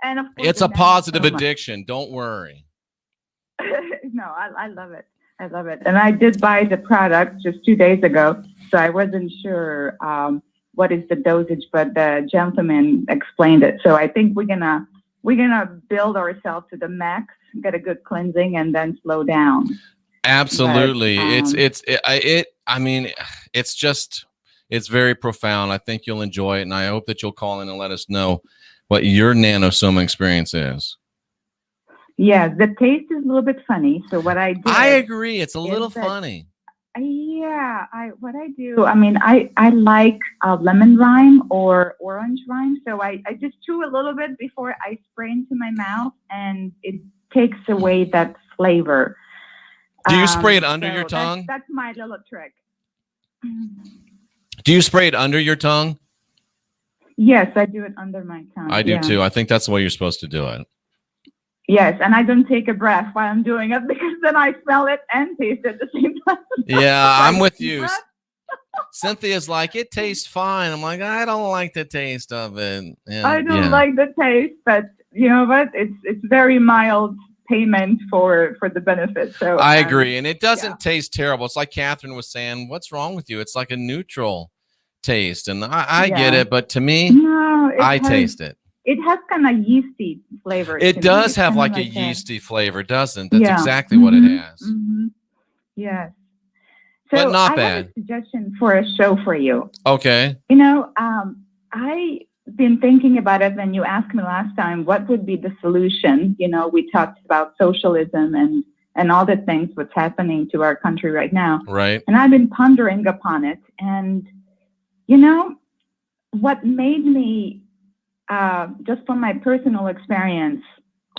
And of course, it's a positive addiction. Don't worry. No, I love it. I love it. And I did buy the product just 2 days ago, so I wasn't sure what is the dosage, but the gentleman explained it. So I think we're gonna build ourselves to the max, get a good cleansing, and then slow down. Absolutely. It's very profound. I think you'll enjoy it, and I hope that you'll call in and let us know what your Nanosoma experience is. Yeah, the taste is a little bit funny. So what I do, I agree. It's a little funny. Yeah, I like lemon rind or orange rind. So I just chew a little bit before I spray into my mouth, and it takes away that flavor. Do you spray it under your tongue? That's my little trick. Do you spray it under your tongue? Yes, I do it under my tongue. I do too. I think that's the way you're supposed to do it. Yes, and I don't take a breath while I'm doing it because then I smell it and taste it at the same time. Yeah, I'm with you. Cynthia's like, it tastes fine. I'm like, I don't like the taste of it. And, I don't like the taste, but you know what? It's very mild payment for the benefit. So I agree, and it doesn't taste terrible. It's like Catherine was saying, what's wrong with you? It's like a neutral taste, and I get it, but to me, I taste it. It has kind of yeasty flavor. It does have like a yeasty flavor, doesn't it? That's exactly what it has. Yes. But So not I bad. have a suggestion for a show for you. Okay. You know, I've been thinking about it when you asked me last time, what would be the solution? You know, we talked about socialism and all the things, what's happening to our country right now. Right. And I've been pondering upon it. And, you know, what made me, just from my personal experience,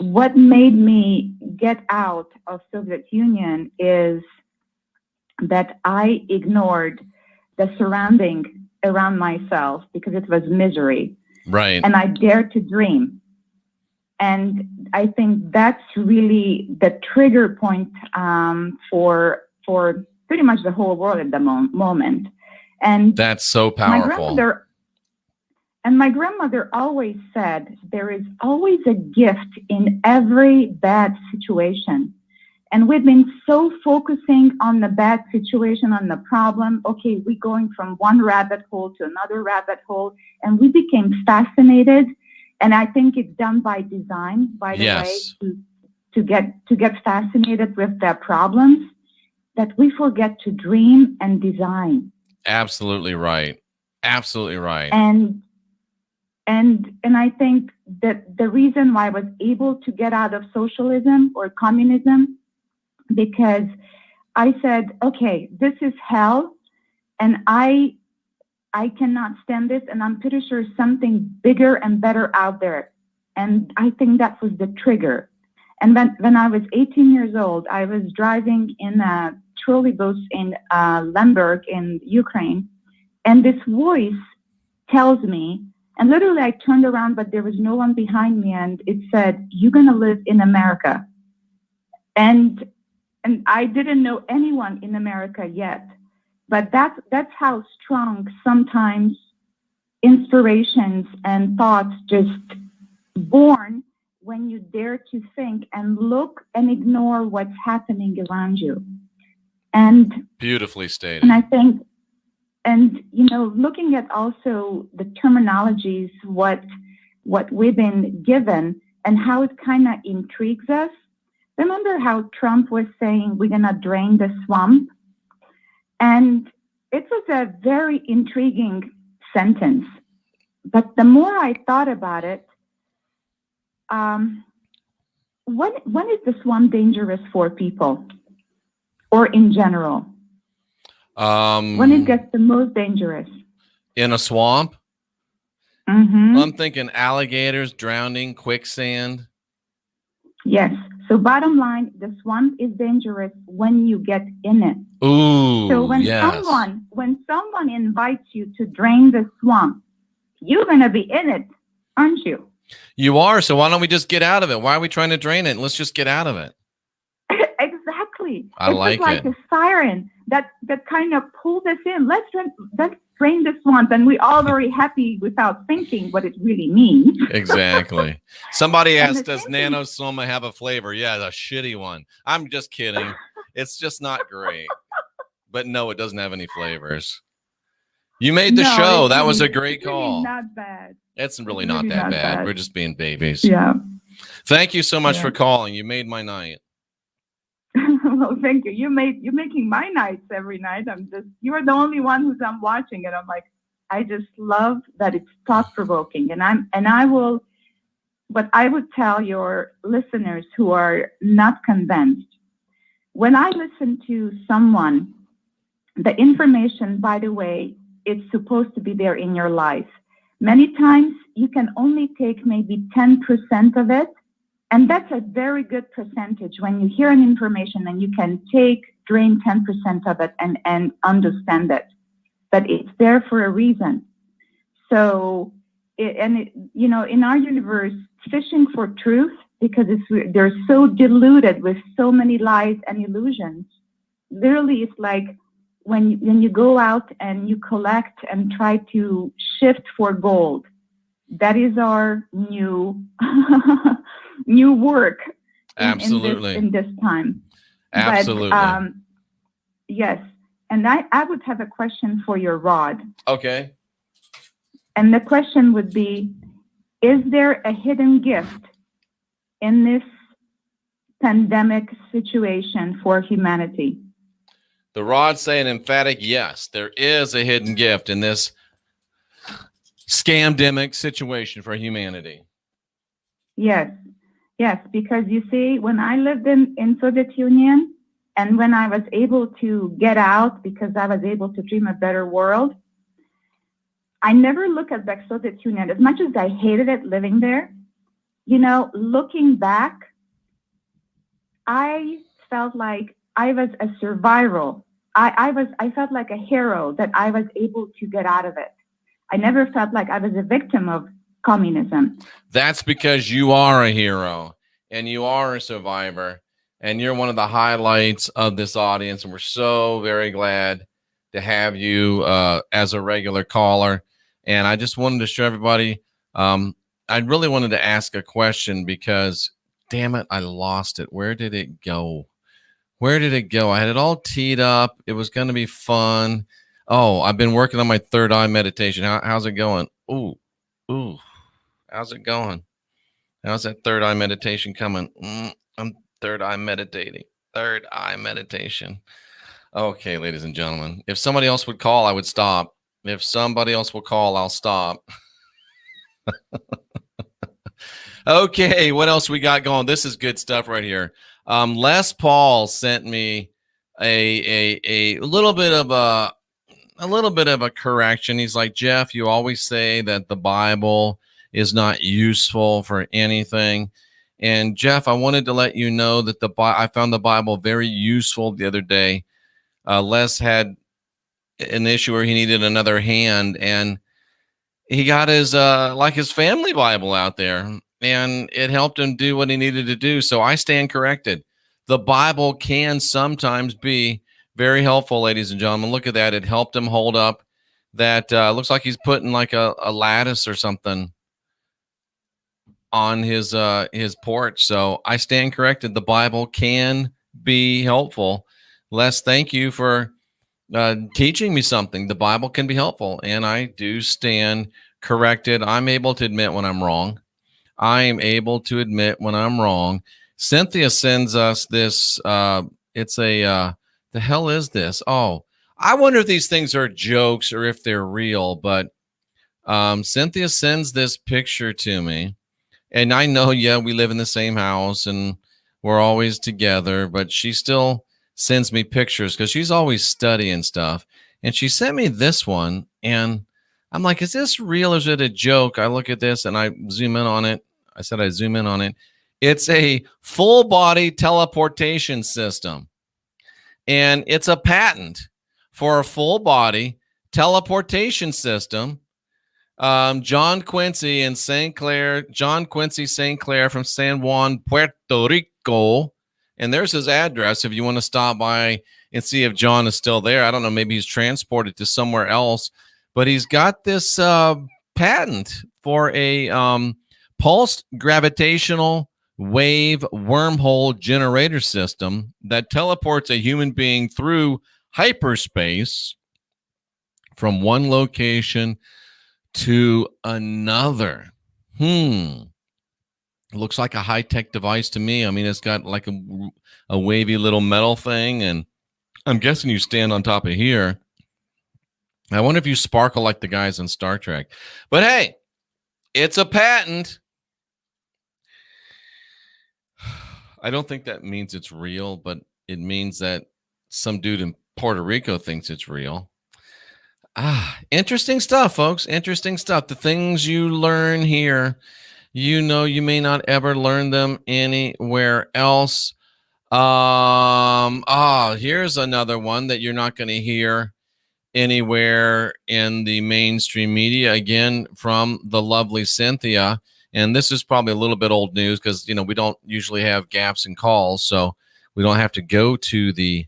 what made me get out of Soviet Union is that I ignored the surrounding around myself because it was misery. Right. And I dared to dream. And I think that's really the trigger point for pretty much the whole world at the moment. And that's so powerful. My grandmother always said, there is always a gift in every bad situation. And we've been so focusing on the bad situation, on the problem. Okay, we're going from one rabbit hole to another rabbit hole. And we became fascinated. And I think it's done by design, by the way, to get fascinated with their problems, that we forget to dream and design. Absolutely right. Absolutely right. And I think that the reason why I was able to get out of socialism or communism, because I said, okay, this is hell, and I cannot stand this, and I'm pretty sure something bigger and better out there. And I think that was the trigger. And when I was 18 years old, I was driving in a trolley bus in Lemberg in Ukraine, and this voice tells me, and literally I turned around, but there was no one behind me, and it said, you're going to live in America. And I didn't know anyone in America yet, but that's how strong sometimes inspirations and thoughts just born when you dare to think and look and ignore what's happening around you. And beautifully stated. And I think, and you know, looking at also the terminologies, what we've been given and how it kind of intrigues us. Remember how Trump was saying we're going to drain the swamp? And it was a very intriguing sentence. But the more I thought about it, when is the swamp dangerous for people or in general? When it gets the most dangerous? In a swamp? Mm-hmm. I'm thinking alligators, drowning, quicksand. Yes. So bottom line, the swamp is dangerous when you get in it. Ooh, so when someone invites you to drain the swamp, you're going to be in it, aren't you? You are. So why don't we just get out of it? Why are we trying to drain it? Let's just get out of it. Exactly. I like it. It's like a siren that kind of pulled us in. Let's drain the swamp, and we're all very happy without thinking what it really means. Exactly. Somebody asked, does Nano Soma have a flavor? Yeah, a shitty one. I'm just kidding. It's just not great. But no, it doesn't have any flavors. You made the show. That was a great call. Really not bad. It's really not that bad. We're just being babies. Yeah. Thank you so much for calling. You made my night. Well, thank you. You're making my nights every night. You're the only one who's watching it. I'm like, I just love that it's thought provoking. And I would tell your listeners who are not convinced, when I listen to someone, the information, by the way, it's supposed to be there in your life. Many times you can only take maybe 10% of it, And that's a very good percentage when you hear an information and you can drain 10% of it and understand it. But it's there for a reason. So, in our universe, fishing for truth, because they're so diluted with so many lies and illusions, literally it's like when you go out and you collect and try to shift for gold. That is our new new work Absolutely. in this time. Absolutely. But, yes. And I would have a question for your rod. Okay. And the question would be, is there a hidden gift in this pandemic situation for humanity? The rod say an emphatic yes. There is a hidden gift in this scamdemic situation for humanity. Yes, because you see, when I lived in Soviet Union and when I was able to get out because I was able to dream a better world, I never look at the Soviet Union. As much as I hated it living there, looking back, I felt like I was a survivor. I felt like a hero that I was able to get out of it. I never felt like I was a victim of communism. That's because you are a hero and you are a survivor and you're one of the highlights of this audience. And we're so very glad to have you as a regular caller. And I just wanted to show everybody, I really wanted to ask a question because, damn it, I lost it. Where did it go? I had it all teed up. It was going to be fun. Oh, I've been working on my third eye meditation. How's it going? Ooh. How's it going? How's that third eye meditation coming? I'm third eye meditating. Third eye meditation. Okay, ladies and gentlemen. If somebody else would call, I would stop. If somebody else will call, I'll stop. Okay, what else we got going? This is good stuff right here. Les Paul sent me a little bit of a correction. He's like, Jeff, you always say that the Bible is not useful for anything. And Jeff, I wanted to let you know that I found the Bible very useful the other day. Les had an issue where he needed another hand, and he got his family Bible out there, and it helped him do what he needed to do. So I stand corrected. The Bible can sometimes be very helpful, ladies and gentlemen. Look at that. It helped him hold up that looks like he's putting like a lattice or something on his porch. So I stand corrected. The Bible can be helpful. Les, thank you for teaching me something. The Bible can be helpful, and I do stand corrected. I'm able to admit when I'm wrong. Cynthia sends us this. The hell is this? Oh, I wonder if these things are jokes or if they're real. But Cynthia sends this picture to me, and I know, we live in the same house and we're always together, but she still sends me pictures because she's always studying stuff. And she sent me this one, and I'm like, is this real or is it a joke? I look at this and I zoom in on it. I said I zoom in on it. It's a full body teleportation system. And it's a patent for a full body teleportation system. John Quincy St. Clair from San Juan, Puerto Rico. And there's his address if you want to stop by and see if John is still there. I don't know. Maybe he's transported to somewhere else. But he's got this patent for a pulsed gravitational wave wormhole generator system that teleports a human being through hyperspace from one location to another. Looks like a high-tech device to me. I mean, it's got like a wavy little metal thing, and I'm guessing you stand on top of here. I wonder if you sparkle like the guys in Star Trek. But hey, it's a patent. I don't think that means it's real, but it means that some dude in Puerto Rico thinks it's real. Interesting stuff, folks. Interesting stuff. The things you learn here You know, you may not ever learn them anywhere else. Here's another one that you're not going to hear anywhere in the mainstream media, again from the lovely Cynthia. And this is probably a little bit old news because, you know, we don't usually have gaps in calls, so we don't have to go to the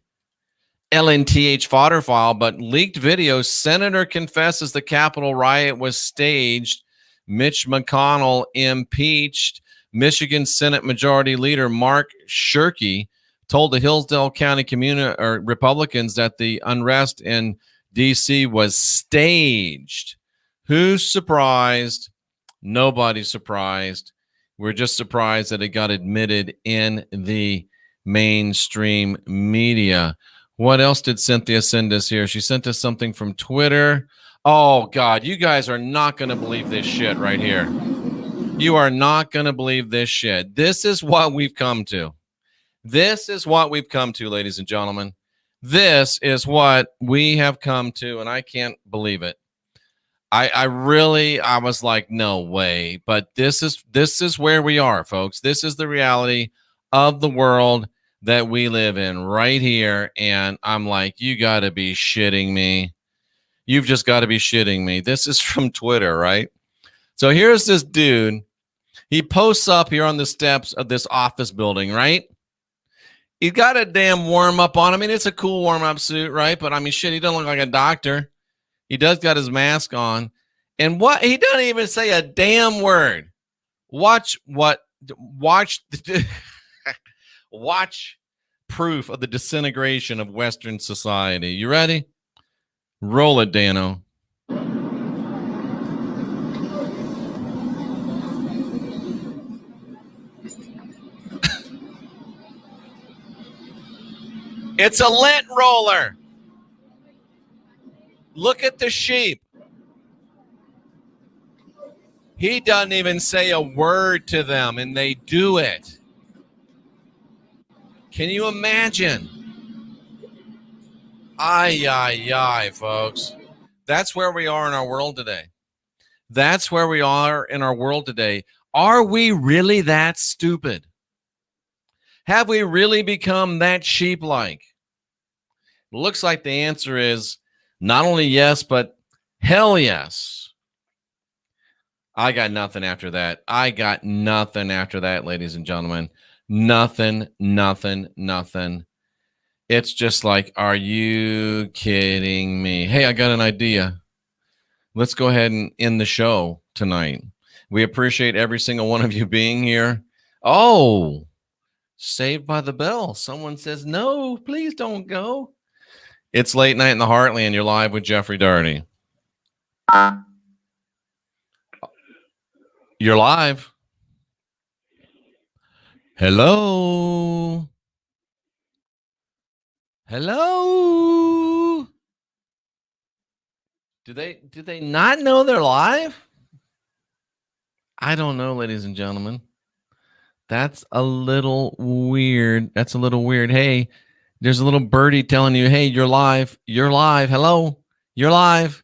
LNTH fodder file. But leaked video: senator confesses the Capitol riot was staged. Mitch McConnell impeached. Michigan Senate Majority Leader Mark Shirkey told the Hillsdale County Republicans that the unrest in D.C. was staged. Who's surprised? Nobody's surprised. We're just surprised that it got admitted in the mainstream media. What else did Cynthia send us here? She sent us something from Twitter. Oh, God, you guys are not going to believe this shit right here. You are not going to believe this shit. This is what we've come to. This is what we've come to, ladies and gentlemen. This is what we have come to, and I can't believe it. I was like, no way. But this is where we are, folks. This is the reality of the world that we live in right here. And I'm like, you got to be shitting me. You've just got to be shitting me. This is from Twitter, right? So here's this dude. He posts up here on the steps of this office building, right? He's got a damn warm-up on. I mean, it's a cool warm-up suit, right? But I mean, shit, he doesn't look like a doctor. He does got his mask on. And what? He doesn't even say a damn word. Watch proof of the disintegration of Western society. You ready? Roll it, Dano. It's a lint roller. Look at the sheep. He doesn't even say a word to them, and they do it. Can you imagine? Ay, folks. That's where we are in our world today. That's where we are in our world today. Are we really that stupid? Have we really become that sheep-like? Looks like the answer is not only yes, but hell yes. I got nothing after that. Ladies and gentlemen. Nothing. It's just like, are you kidding me? Hey, I got an idea. Let's go ahead and end the show tonight. We appreciate every single one of you being here. Oh, Saved by the Bell. Someone says, no, please don't go. It's late night in the Heartland. You're live with Jeffrey Daugherty. You're live. Hello. Do they not know they're live? I don't know, ladies and gentlemen. That's a little weird. Hey, there's a little birdie telling you, hey, you're live. Hello. You're live.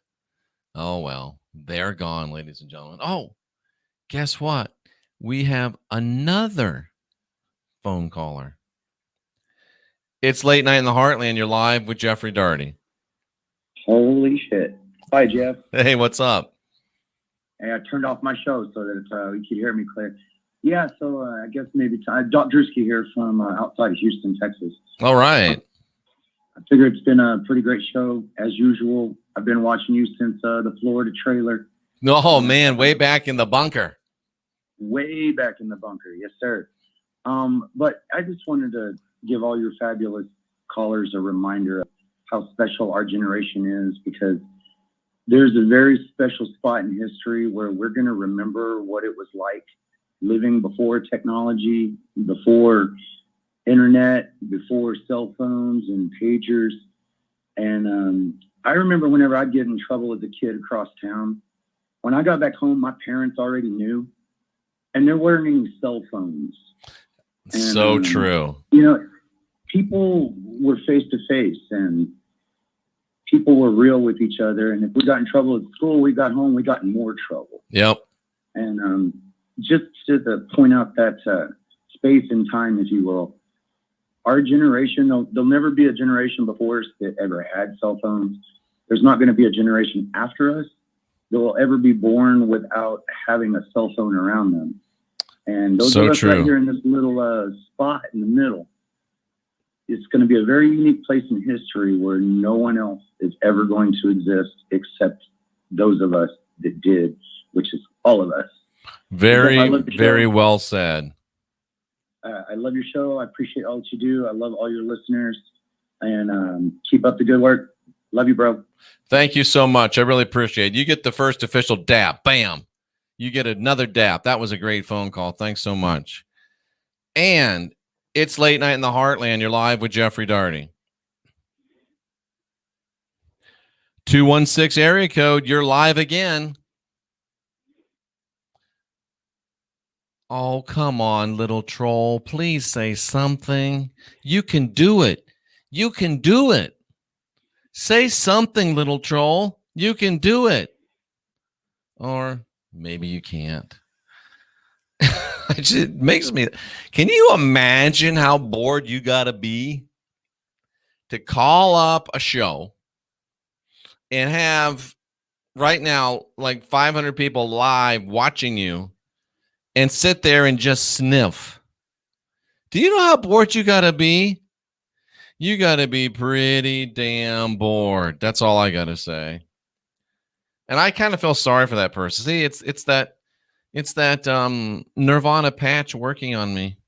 Oh, well, they're gone, ladies and gentlemen. Oh, guess what? We have another phone caller. It's late night in the Heartland. You're live with Jeffrey Daugherty. Holy shit. Hi, Jeff. Hey, what's up? Hey, I turned off my show so that you could hear me clear. Yeah, so I guess maybe Doc Drewski here from outside of Houston, Texas. All right. I figure it's been a pretty great show, as usual. I've been watching you since the Florida trailer. Oh, man, way back in the bunker. Way back in the bunker, yes, sir. But I just wanted to give all your fabulous callers a reminder of how special our generation is, because there's a very special spot in history where we're going to remember what it was like living before technology, before internet, before cell phones and pagers. And I remember whenever I'd get in trouble as a kid across town, when I got back home, my parents already knew, and there weren't any cell phones. And, so true. You know, people were face to face, and people were real with each other. And if we got in trouble at school, we got home, we got in more trouble. Yep. And just to point out that space and time, if you will, our generation, there'll never be a generation before us that ever had cell phones. There's not going to be a generation after us that will ever be born without having a cell phone around them. And those of us right here in this little spot in the middle, it's going to be a very unique place in history where no one else is ever going to exist except those of us that did, which is all of us. Very, very well said. I love your show. I appreciate all that you do. I love all your listeners, and keep up the good work. Love you, bro. Thank you so much. I really appreciate it. You get the first official dap. Bam. You get another dap. That was a great phone call. Thanks so much. And it's late night in the Heartland. You're live with Jeffrey Daugherty. 216 area code. You're live again. Oh, come on, little troll. Please say something. You can do it. You can do it. Say something, little troll. You can do it. Or maybe you can't. It makes me. Can you imagine how bored you got to be to call up a show and have right now like 500 people live watching you and sit there and just sniff? Do you know how bored you got to be? You got to be pretty damn bored. That's all I got to say. And I kind of feel sorry for that person. See, it's that Nirvana patch working on me,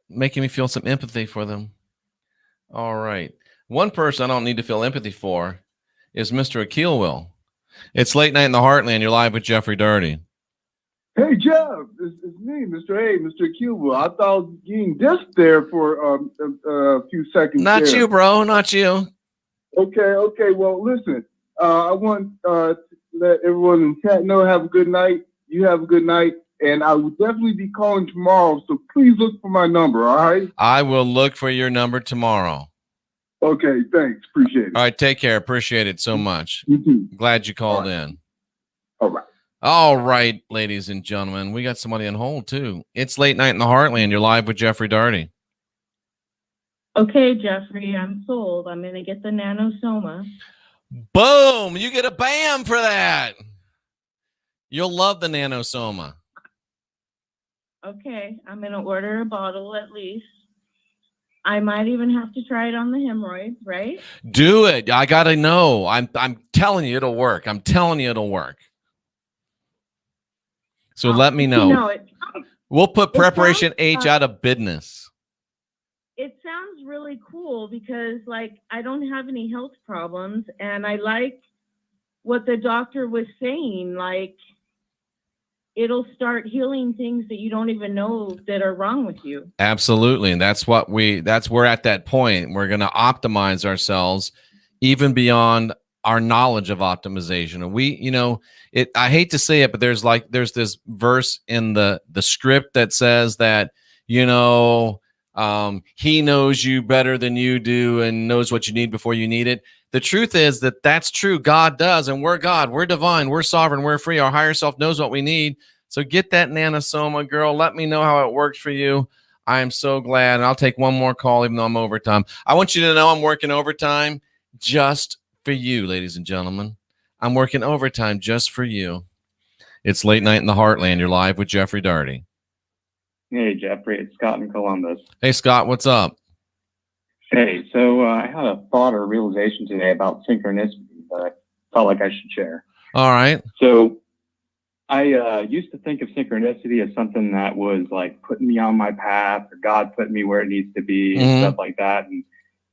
making me feel some empathy for them. All right. One person I don't need to feel empathy for is Mr. Akil Will. It's late night in the Heartland. You're live with Jeffrey Daugherty. Hey, Jeff, it's me, Mr. A, Mr. Cuba. I thought I was getting dissed there for a few seconds. Not there. you, bro. Not you. Okay. Well, listen, I want to let everyone in chat know have a good night. You have a good night. And I will definitely be calling tomorrow. So please look for my number, all right? I will look for your number tomorrow. Okay, thanks. Appreciate it. All right, take care. Appreciate it so much. You too. Glad you called in. All right. All right, ladies and gentlemen, we got somebody on hold too. It's late night in the Heartland. You're live with Jeffrey Daugherty. Okay, Jeffrey, I'm sold. I'm going to get the Nano Soma. Boom! You get a bam for that. You'll love the Nano Soma. Okay, I'm going to order a bottle at least. I might even have to try it on the hemorrhoids, right? Do it. I got to know. I'm telling you it'll work. I'm telling you it'll work. So let me know. No, We'll put Preparation H out of business. It sounds really cool because, like, I don't have any health problems, and I like what the doctor was saying. Like, it'll start healing things that you don't even know that are wrong with you. Absolutely, and that's we're at that point. We're going to optimize ourselves even beyond our knowledge of optimization. And I hate to say it, but there's this verse in the script that says that, he knows you better than you do and knows what you need before you need it. The truth is that that's true. God does. And we're God. We're divine. We're sovereign. We're free. Our higher self knows what we need. So get that Nanosoma, girl. Let me know how it works for you. I am so glad. And I'll take one more call, even though I'm overtime. I want you to know I'm working overtime just for you, ladies and gentlemen. I'm working overtime just for you. It's late night in the Heartland. You're live with Jeffrey Daugherty. Hey, Jeffrey. It's Scott in Columbus. Hey, Scott. What's up? Hey, so I had a thought or realization today about synchronicity that I felt like I should share. All right. So I used to think of synchronicity as something that was like putting me on my path or God putting me where it needs to be and stuff like that. And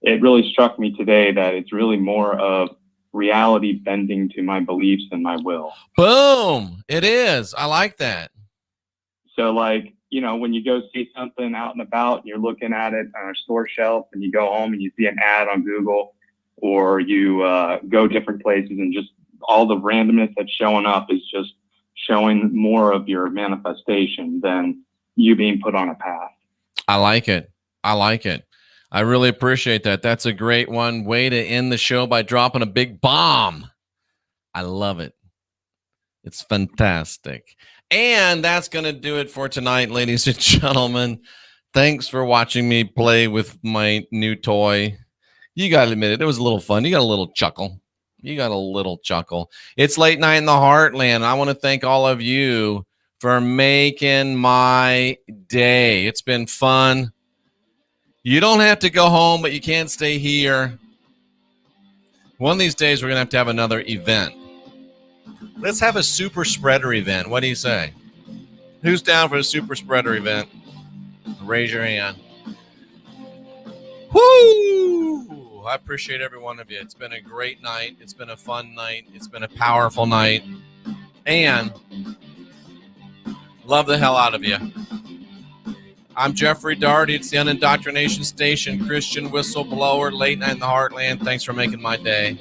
it really struck me today that it's really more of reality bending to my beliefs and my will. Boom. It is. I like that. So like, when you go see something out and about and you're looking at it on a store shelf and you go home and you see an ad on Google or you go different places and just all the randomness that's showing up is just showing more of your manifestation than you being put on a path. I like it. I really appreciate that. That's a great one. Way to end the show by dropping a big bomb. I love it. It's fantastic. And that's going to do it for tonight, ladies and gentlemen. Thanks for watching me play with my new toy. You got to admit it. It was a little fun. You got a little chuckle. It's late night in the heartland. I want to thank all of you for making my day. It's been fun. You don't have to go home, but you can't stay here. One of these days, we're going to have another event. Let's have a super spreader event. What do you say? Who's down for a super spreader event? Raise your hand. Woo! I appreciate every one of you. It's been a great night. It's been a fun night. It's been a powerful night. And love the hell out of you. I'm Jeffrey Daugherty. It's the Unindoctrination Station, Christian whistleblower, late night in the heartland. Thanks for making my day.